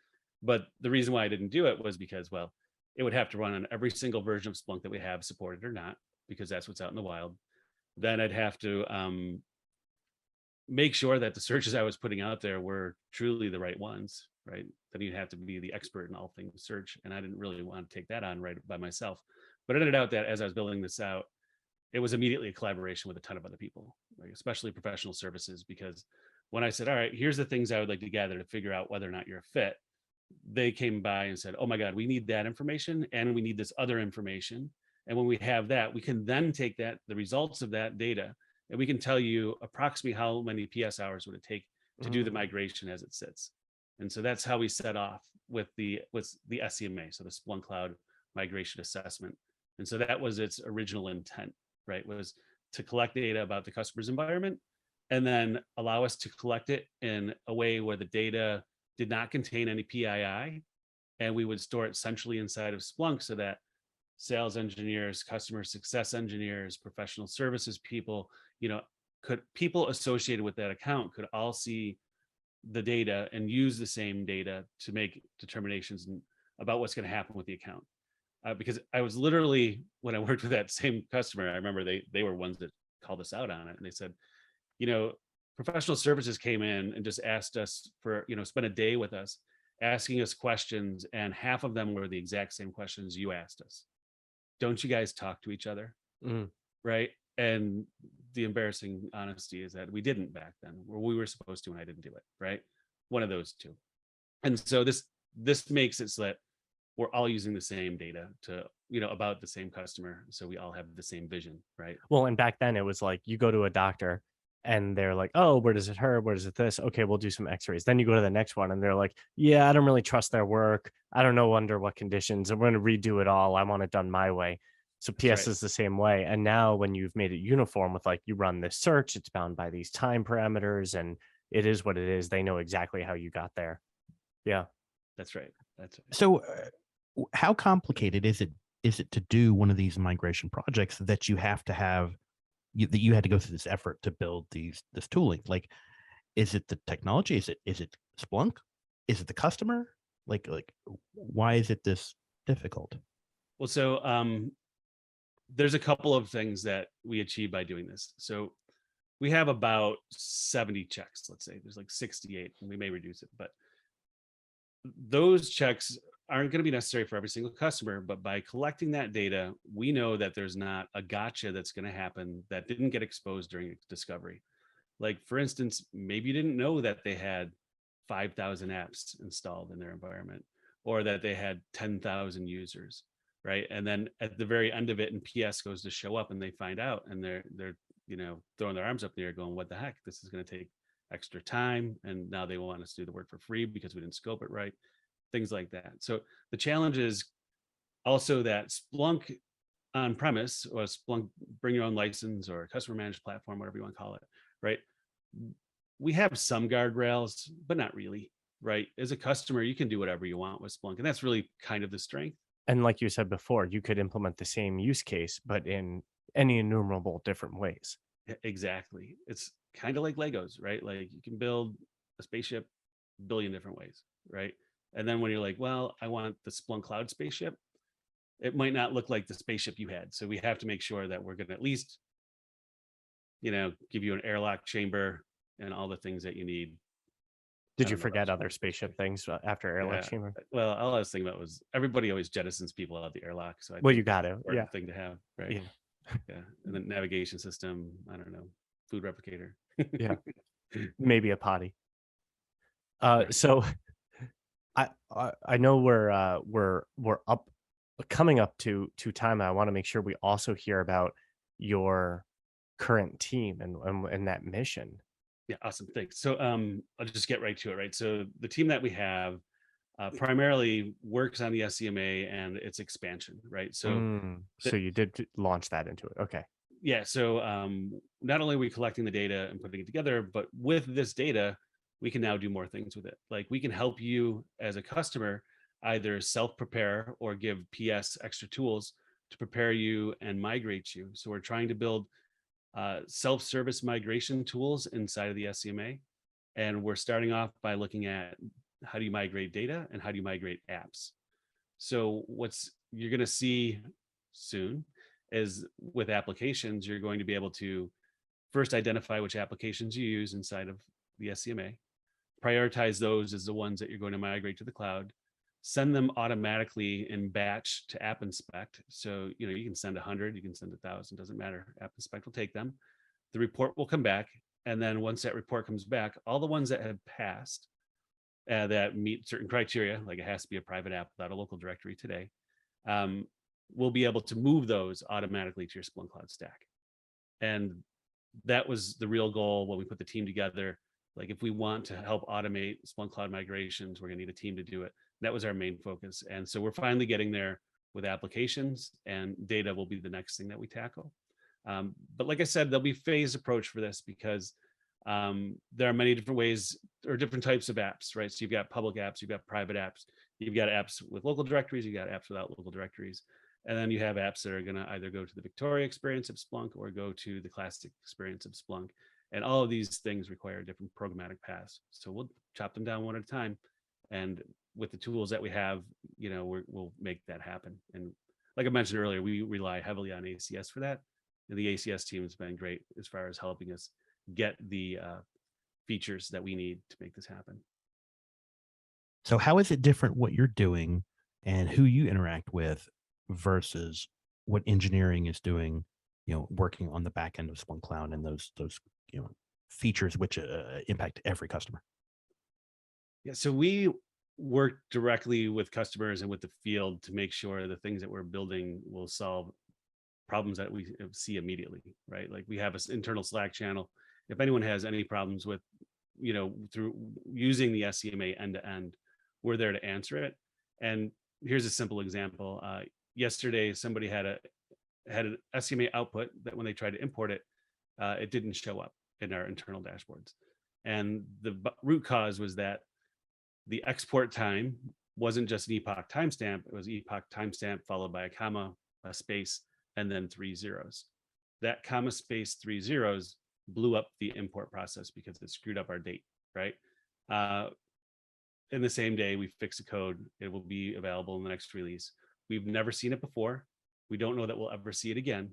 but the reason why I didn't do it was because, well, it would have to run on every single version of Splunk that we have, supported or not, because that's what's out in the wild. Then I'd have to make sure that the searches I was putting out there were truly the right ones, right? Then you'd have to be the expert in all things search. And I didn't really want to take that on right by myself. But it ended out that as I was building this out, it was immediately a collaboration with a ton of other people, like especially professional services, because when I said, all right, here's the things I would like to gather to figure out whether or not you're a fit, they came by and said, oh my God, we need that information and we need this other information. And when we have that, we can then take the results of that data, and we can tell you approximately how many PS hours would it take to do the migration as it sits. And so that's how we set off with the SCMA, so the Splunk Cloud Migration Assessment. And so that was its original intent, right? Was to collect data about the customer's environment and then allow us to collect it in a way where the data did not contain any PII, and we would store it centrally inside of Splunk so that sales engineers, customer success engineers, professional services people, people associated with that account could all see the data and use the same data to make determinations about what's going to happen with the account. Because I was literally, when I worked with that same customer, I remember they were ones that called us out on it, and they said, professional services came in and just asked us for, spend a day with us, asking us questions, and half of them were the exact same questions you asked us. Don't you guys talk to each other? Mm. Right. And the embarrassing honesty is that we didn't back then, or we were supposed to, and I didn't do it. Right. One of those two. And so this makes it so that we're all using the same data to, about the same customer. So we all have the same vision. Right. Well, and back then it was like you go to a doctor and they're like, oh, where does it hurt? Where does it this? Okay, we'll do some x-rays. Then you go to the next one and they're like, yeah, I don't really trust their work. I don't know under what conditions. I'm going to redo it all. I want it done my way. So PS right. is the same way. And now when you've made it uniform with like you run this search, it's bound by these time parameters and it is what it is. They know exactly how you got there. Yeah. That's right. That's right. So how complicated is it to do one of these migration projects that you have to have that you had to go through this effort to build this tooling? Like, is it the technology? Is it Splunk? Is it the customer? Like why is it this difficult? Well, so there's a couple of things that we achieve by doing this. So we have about 70 checks, let's say. There's like 68, and we may reduce it, but those checks aren't going to be necessary for every single customer. But by collecting that data, we know that there's not a gotcha that's going to happen that didn't get exposed during discovery. Like, for instance, maybe you didn't know that they had 5,000 apps installed in their environment, or that they had 10,000 users, right? And then at the very end of it, and PS goes to show up, and they find out, and they're throwing their arms up in the air, going, "What the heck? This is going to take extra time, and now they want us to do the work for free because we didn't scope it right." Things like that. So the challenge is also that Splunk on premise, or Splunk bring your own license, or customer managed platform, whatever you want to call it, right? We have some guardrails, but not really, right? As a customer, you can do whatever you want with Splunk, and that's really kind of the strength. And like you said before, you could implement the same use case, but in any innumerable different ways. Exactly. It's kind of like Legos, right? Like you can build a spaceship a billion different ways, right? And then when you're like, well, I want the Splunk Cloud spaceship, it might not look like the spaceship you had. So we have to make sure that we're going to at least, give you an airlock chamber and all the things that you need. Did you forget other spaceship things after airlock chamber? Well, all I was thinking about was everybody always jettisons people out of the airlock. So you got to, thing to have, right? Yeah. Yeah. And then navigation system, I don't know, food replicator. Yeah. Maybe a potty. So I know we're coming up to time. I want to make sure we also hear about your current team and that mission. Yeah, awesome. Thanks. So I'll just get right to it, right? So the team that we have primarily works on the SCMA and its expansion, right? So so you did launch that into it. Okay. Yeah. So not only are we collecting the data and putting it together, but with this data, we can now do more things with it. Like we can help you as a customer either self-prepare or give PS extra tools to prepare you and migrate you. So we're trying to build self-service migration tools inside of the SCMA. And we're starting off by looking at how do you migrate data and how do you migrate apps. So what's you're going to see soon is with applications, you're going to be able to first identify which applications you use inside of the SCMA, prioritize those as the ones that you're going to migrate to the cloud, send them automatically in batch to App Inspect. So, you can send 100, you can send 1,000, doesn't matter. App Inspect will take them. The report will come back. And then once that report comes back, all the ones that have passed that meet certain criteria, like it has to be a private app without a local directory today, we'll be able to move those automatically to your Splunk Cloud stack. And that was the real goal when we put the team together. Like if we want to help automate Splunk Cloud migrations, we're going to need a team to do it. That was our main focus. And so we're finally getting there with applications, and data will be the next thing that we tackle. But like I said, there'll be phased approach for this because there are many different ways or different types of apps, right? So you've got public apps, you've got private apps, you've got apps with local directories, you've got apps without local directories. And then you have apps that are going to either go to the Victoria experience of Splunk or go to the classic experience of Splunk. And all of these things require different programmatic paths. So we'll chop them down one at a time. And with the tools that we have, we'll make that happen. And like I mentioned earlier, we rely heavily on ACS for that. And the ACS team has been great as far as helping us get the features that we need to make this happen. So how is it different what you're doing and who you interact with versus what engineering is doing, working on the back end of Splunk Cloud and those features which impact every customer? Yeah, so we work directly with customers and with the field to make sure the things that we're building will solve problems that we see immediately, right? Like we have an internal Slack channel. If anyone has any problems with, through using the SCMA end to end, we're there to answer it. And here's a simple example. Yesterday, somebody had an SCMA output that when they tried to import it, it didn't show up in our internal dashboards. And the root cause was that the export time wasn't just an epoch timestamp. It was epoch timestamp followed by a comma, a space, and then 3 zeros. That comma space 3 zeros blew up the import process because it screwed up our date, right? In the same day, we fix the code. It will be available in the next release. We've never seen it before. We don't know that we'll ever see it again,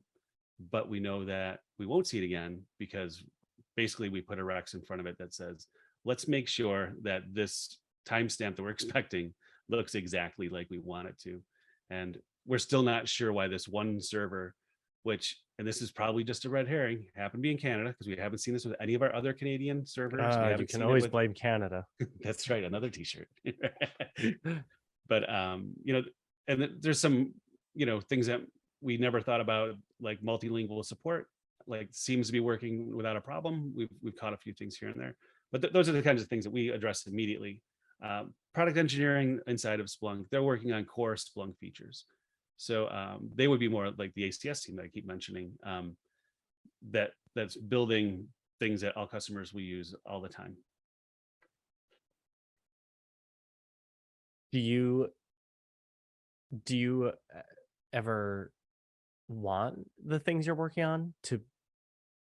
but we know that we won't see it again because basically we put a Rex in front of it that says, let's make sure that this timestamp that we're expecting looks exactly like we want it to. And we're still not sure why this one server, which, and this is probably just a red herring, happened to be in Canada because we haven't seen this with any of our other Canadian servers. You can always blame Canada. That's right, another t-shirt. But and there's some things that we never thought about, like multilingual support, like seems to be working without a problem. We've caught a few things here and there, but those are the kinds of things that we address immediately. Product engineering inside of Splunk, they're working on core Splunk features. So they would be more like the ACS team that I keep mentioning, that's building things that all customers will use all the time. Do you ever want the things you're working on to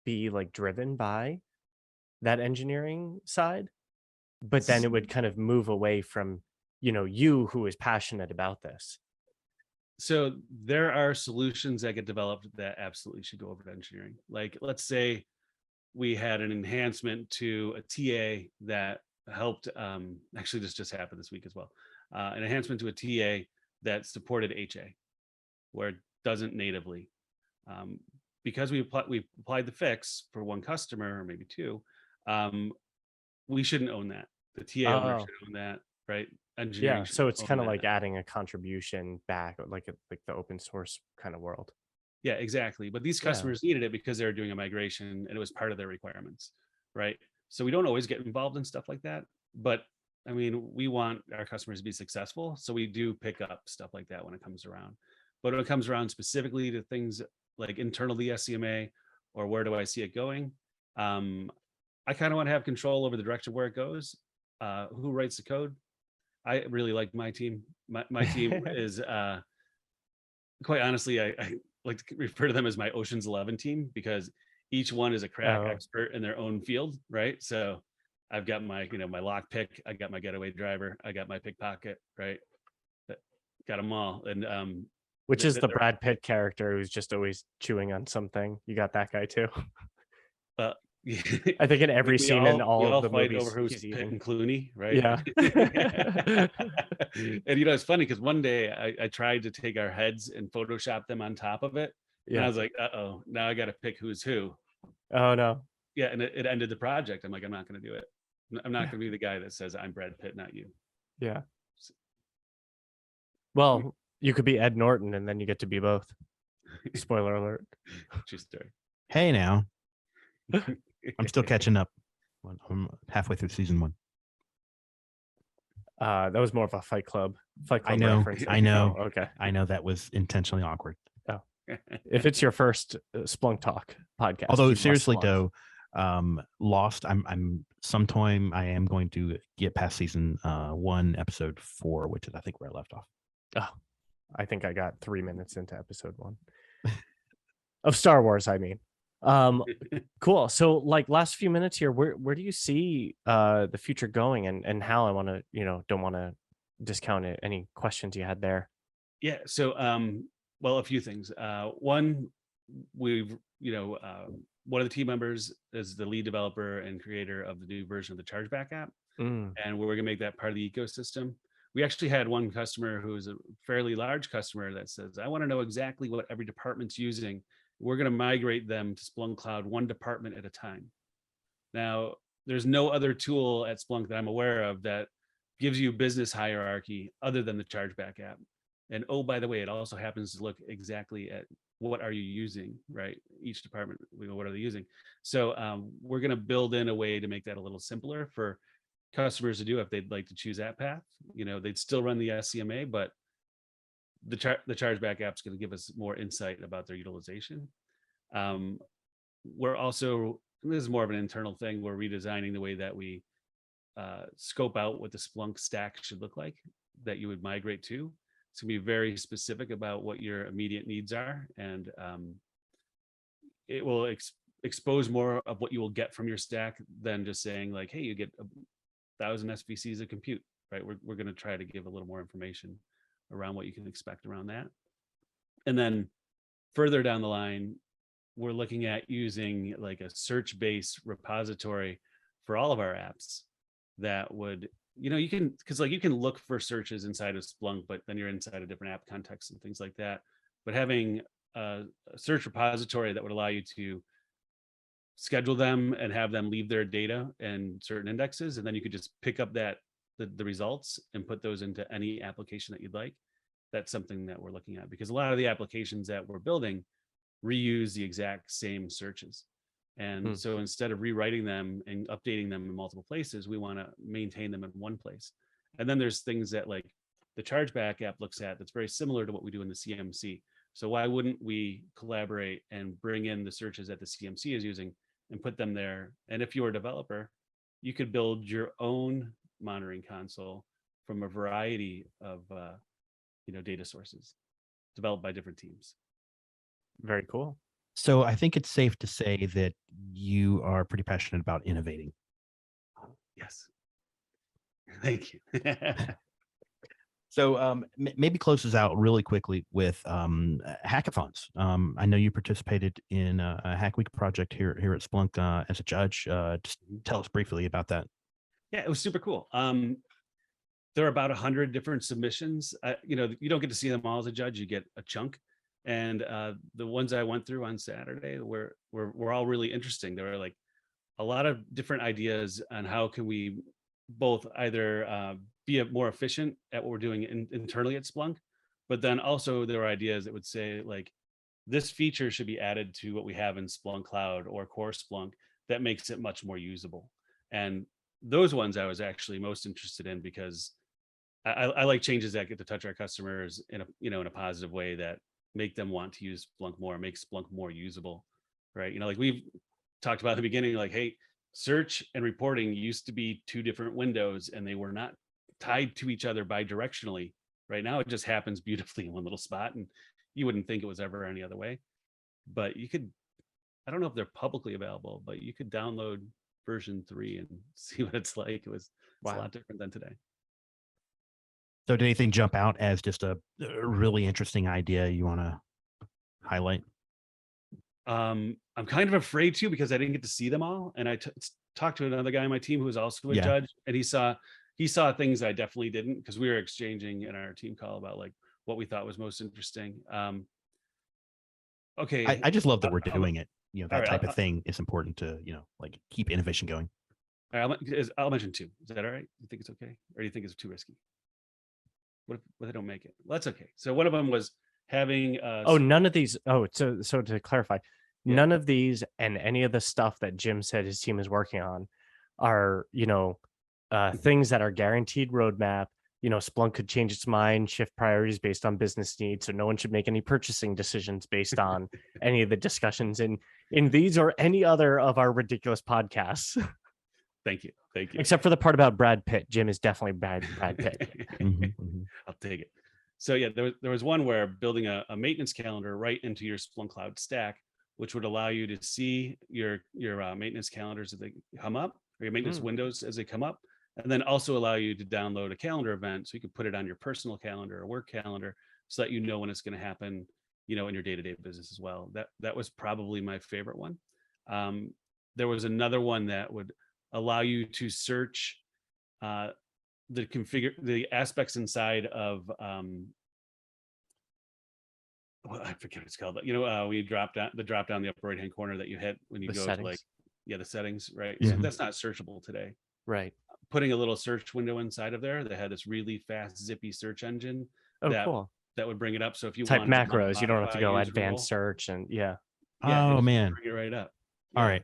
be like driven by that engineering side? But then it would kind of move away from, you who is passionate about this. So there are solutions that get developed that absolutely should go over to engineering. Like, let's say we had an enhancement to a TA that helped, actually this just happened this week as well, an enhancement to a TA that supported HA, where it doesn't natively. Because we applied the fix for one customer or maybe two, we shouldn't own that. The TA owner should own that, right? Engineering. Yeah, so it's kind of like adding a contribution back, like the open source kind of world. Yeah, exactly. But these customers needed it because they were doing a migration and it was part of their requirements, right? So we don't always get involved in stuff like that. But I mean, we want our customers to be successful. So we do pick up stuff like that when it comes around. But when it comes around specifically to things like internal to the SCMA or where do I see it going, I kind of want to have control over the direction where it goes. Who writes the code? I really like my team. My team is, quite honestly, I like to refer to them as my Ocean's 11 team because each one is a crack expert in their own field, right? So I've got my, my lock pick, I got my getaway driver, I got my pickpocket, right? Got them all. And which is the Brad Pitt character who's just always chewing on something. You got that guy too. I think in every scene in all of the movies over who's he's Pitt eating. and Clooney, right? Yeah. And it's funny because one day I tried to take our heads and Photoshop them on top of it. Yeah. And I was like, uh-oh, now I got to pick who's who. Oh no. Yeah, and it ended the project. I'm like, I'm not going to do it. I'm not going to be the guy that says I'm Brad Pitt, not you. Yeah. Well, you could be Ed Norton and then you get to be both. Spoiler alert. True story. Hey now. I'm still catching up. I'm halfway through season 1. That was more of a Fight Club I know. reference. I know. Oh, okay. I know that was intentionally awkward. Oh, if it's your first Splunk Talk podcast. Although seriously though, Lost. I'm sometime I am going to get past season 1, episode 4, which is I think where I left off. Oh, I think I got 3 minutes into episode 1 of Star Wars. I mean. Cool. So like last few minutes here, where do you see the future going and how I want to, don't want to discount it. Any questions you had there? Yeah. So, well, a few things. One, we've, one of the team members is the lead developer and creator of the new version of the Chargeback app. And we're going to make that part of the ecosystem. We actually had one customer who is a fairly large customer that says, I want to know exactly what every department's using. We're going to migrate them to Splunk Cloud one department at a time. Now, there's no other tool at Splunk that I'm aware of that gives you business hierarchy other than the Chargeback app. And oh, by the way, it also happens to look exactly at what are you using, right? Each department, what are they using? So we're going to build in a way to make that a little simpler for customers to do if they'd like to choose that path. They'd still run the SCMA, but the Chargeback app's going to give us more insight about their utilization. We're also, this is more of an internal thing, we're redesigning the way that we scope out what the Splunk stack should look like that you would migrate to. It's going to be very specific about what your immediate needs are, and it will expose more of what you will get from your stack than just saying like, hey, you get 1,000 SVCs of compute, right? We're going to try to give a little more information around what you can expect around that. And then further down the line, we're looking at using like a search-based repository for all of our apps that would, you can look for searches inside of Splunk, but then you're inside a different app context and things like that. But having a search repository that would allow you to schedule them and have them leave their data and certain indexes, and then you could just pick up the results and put those into any application that you'd like. That's something that we're looking at, because a lot of the applications that we're building reuse the exact same searches. And so instead of rewriting them and updating them in multiple places, we want to maintain them in one place. And then there's things that like the Chargeback app looks at that's very similar to what we do in the CMC. So why wouldn't we collaborate and bring in the searches that the CMC is using and put them there? And if you're a developer, you could build your own monitoring console from a variety of data sources developed by different teams. Very cool. So I think it's safe to say that you are pretty passionate about innovating. Yes. Thank you. So maybe close us out really quickly with hackathons. I know you participated in a Hack Week project here at Splunk as a judge. Just tell us briefly about that. Yeah, it was super cool. There are about 100 different submissions. You don't get to see them all as a judge. You get a chunk. And the ones I went through on Saturday were all really interesting. There were like a lot of different ideas on how can we both either be more efficient at what we're doing internally at Splunk, but then also there were ideas that would say like, this feature should be added to what we have in Splunk Cloud or core Splunk that makes it much more usable. And those ones I was actually most interested in, because I like changes that get to touch our customers in a positive way that make them want to use Splunk more, make Splunk more usable, right? Like we've talked about at the beginning, like, hey, search and reporting used to be two different windows and they were not tied to each other bidirectionally. Right now, it just happens beautifully in one little spot, and you wouldn't think it was ever any other way. But you could, I don't know if they're publicly available, but you could download version 3 and see what it's like. It's a lot different than today. So did anything jump out as just a really interesting idea you want to highlight? I'm kind of afraid to, because I didn't get to see them all. And I talked to another guy on my team who was also a judge, and he saw things I definitely didn't, because we were exchanging in our team call about like what we thought was most interesting. Okay. I just love that we're doing it. That right, type of thing is important to, like keep innovation going. All right, I'll mention 2. Is that all right? You think it's okay? Or do you think it's too risky? What if they don't make it? Well, that's okay. So one of them was having none of these. So to clarify, none of these and any of the stuff that Jim said his team is working on are, things that are guaranteed roadmap. Splunk could change its mind, shift priorities based on business needs. So no one should make any purchasing decisions based on any of the discussions in these or any other of our ridiculous podcasts. Thank you. Except for the part about Brad Pitt. Jim is definitely Brad Pitt. I'll take it. So yeah, there was one where building a maintenance calendar right into your Splunk Cloud stack, which would allow you to see your maintenance calendars as they come up, or your maintenance windows as they come up, and then also allow you to download a calendar event so you can put it on your personal calendar or work calendar so that you know when it's going to happen, in your day-to-day business as well. That was probably my favorite one. There was another one that would allow you to search the aspects inside of well, I forget what it's called. We drop down the upper right hand corner that you hit when you The go settings. to like the settings, right? Yeah. So that's not searchable today. Right. Putting a little search window inside of there, they had this really fast, zippy search engine Oh, that cool. that would bring it up. So if you Type wanted to macros. You don't have to modify go user advanced role, search and yeah, it Oh just man. bring it right up. All Yeah. right.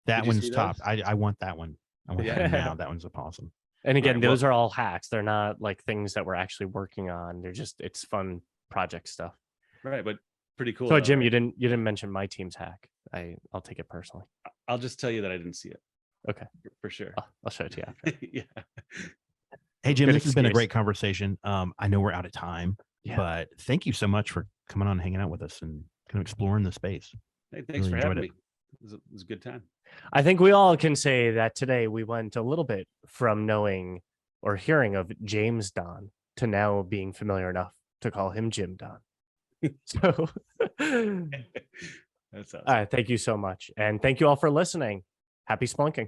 That Did you see one's top. those? I want that one. I want that one now. That one's awesome. And again, Right, those are all hacks. They're not like things that we're actually working on. They're just it's fun project stuff. Right, but pretty cool. So though, Jim, right? you didn't mention my team's hack. I'll take it personally. I'll just tell you that I didn't see it. Okay. For sure. I'll show it to you after. Yeah. Hey Jim, Good this has been a excuse. great conversation. I know we're out of time, Yeah. but thank you so much for coming on and hanging out with us and kind of exploring the space. Hey, thanks Really for enjoyed having it. me. It was a good time. I think we all can say that today we went a little bit from knowing or hearing of James Donn to now being familiar enough to call him Jim Donn. So, That's awesome. all right, thank you so much. And thank you all for listening. Happy splunking.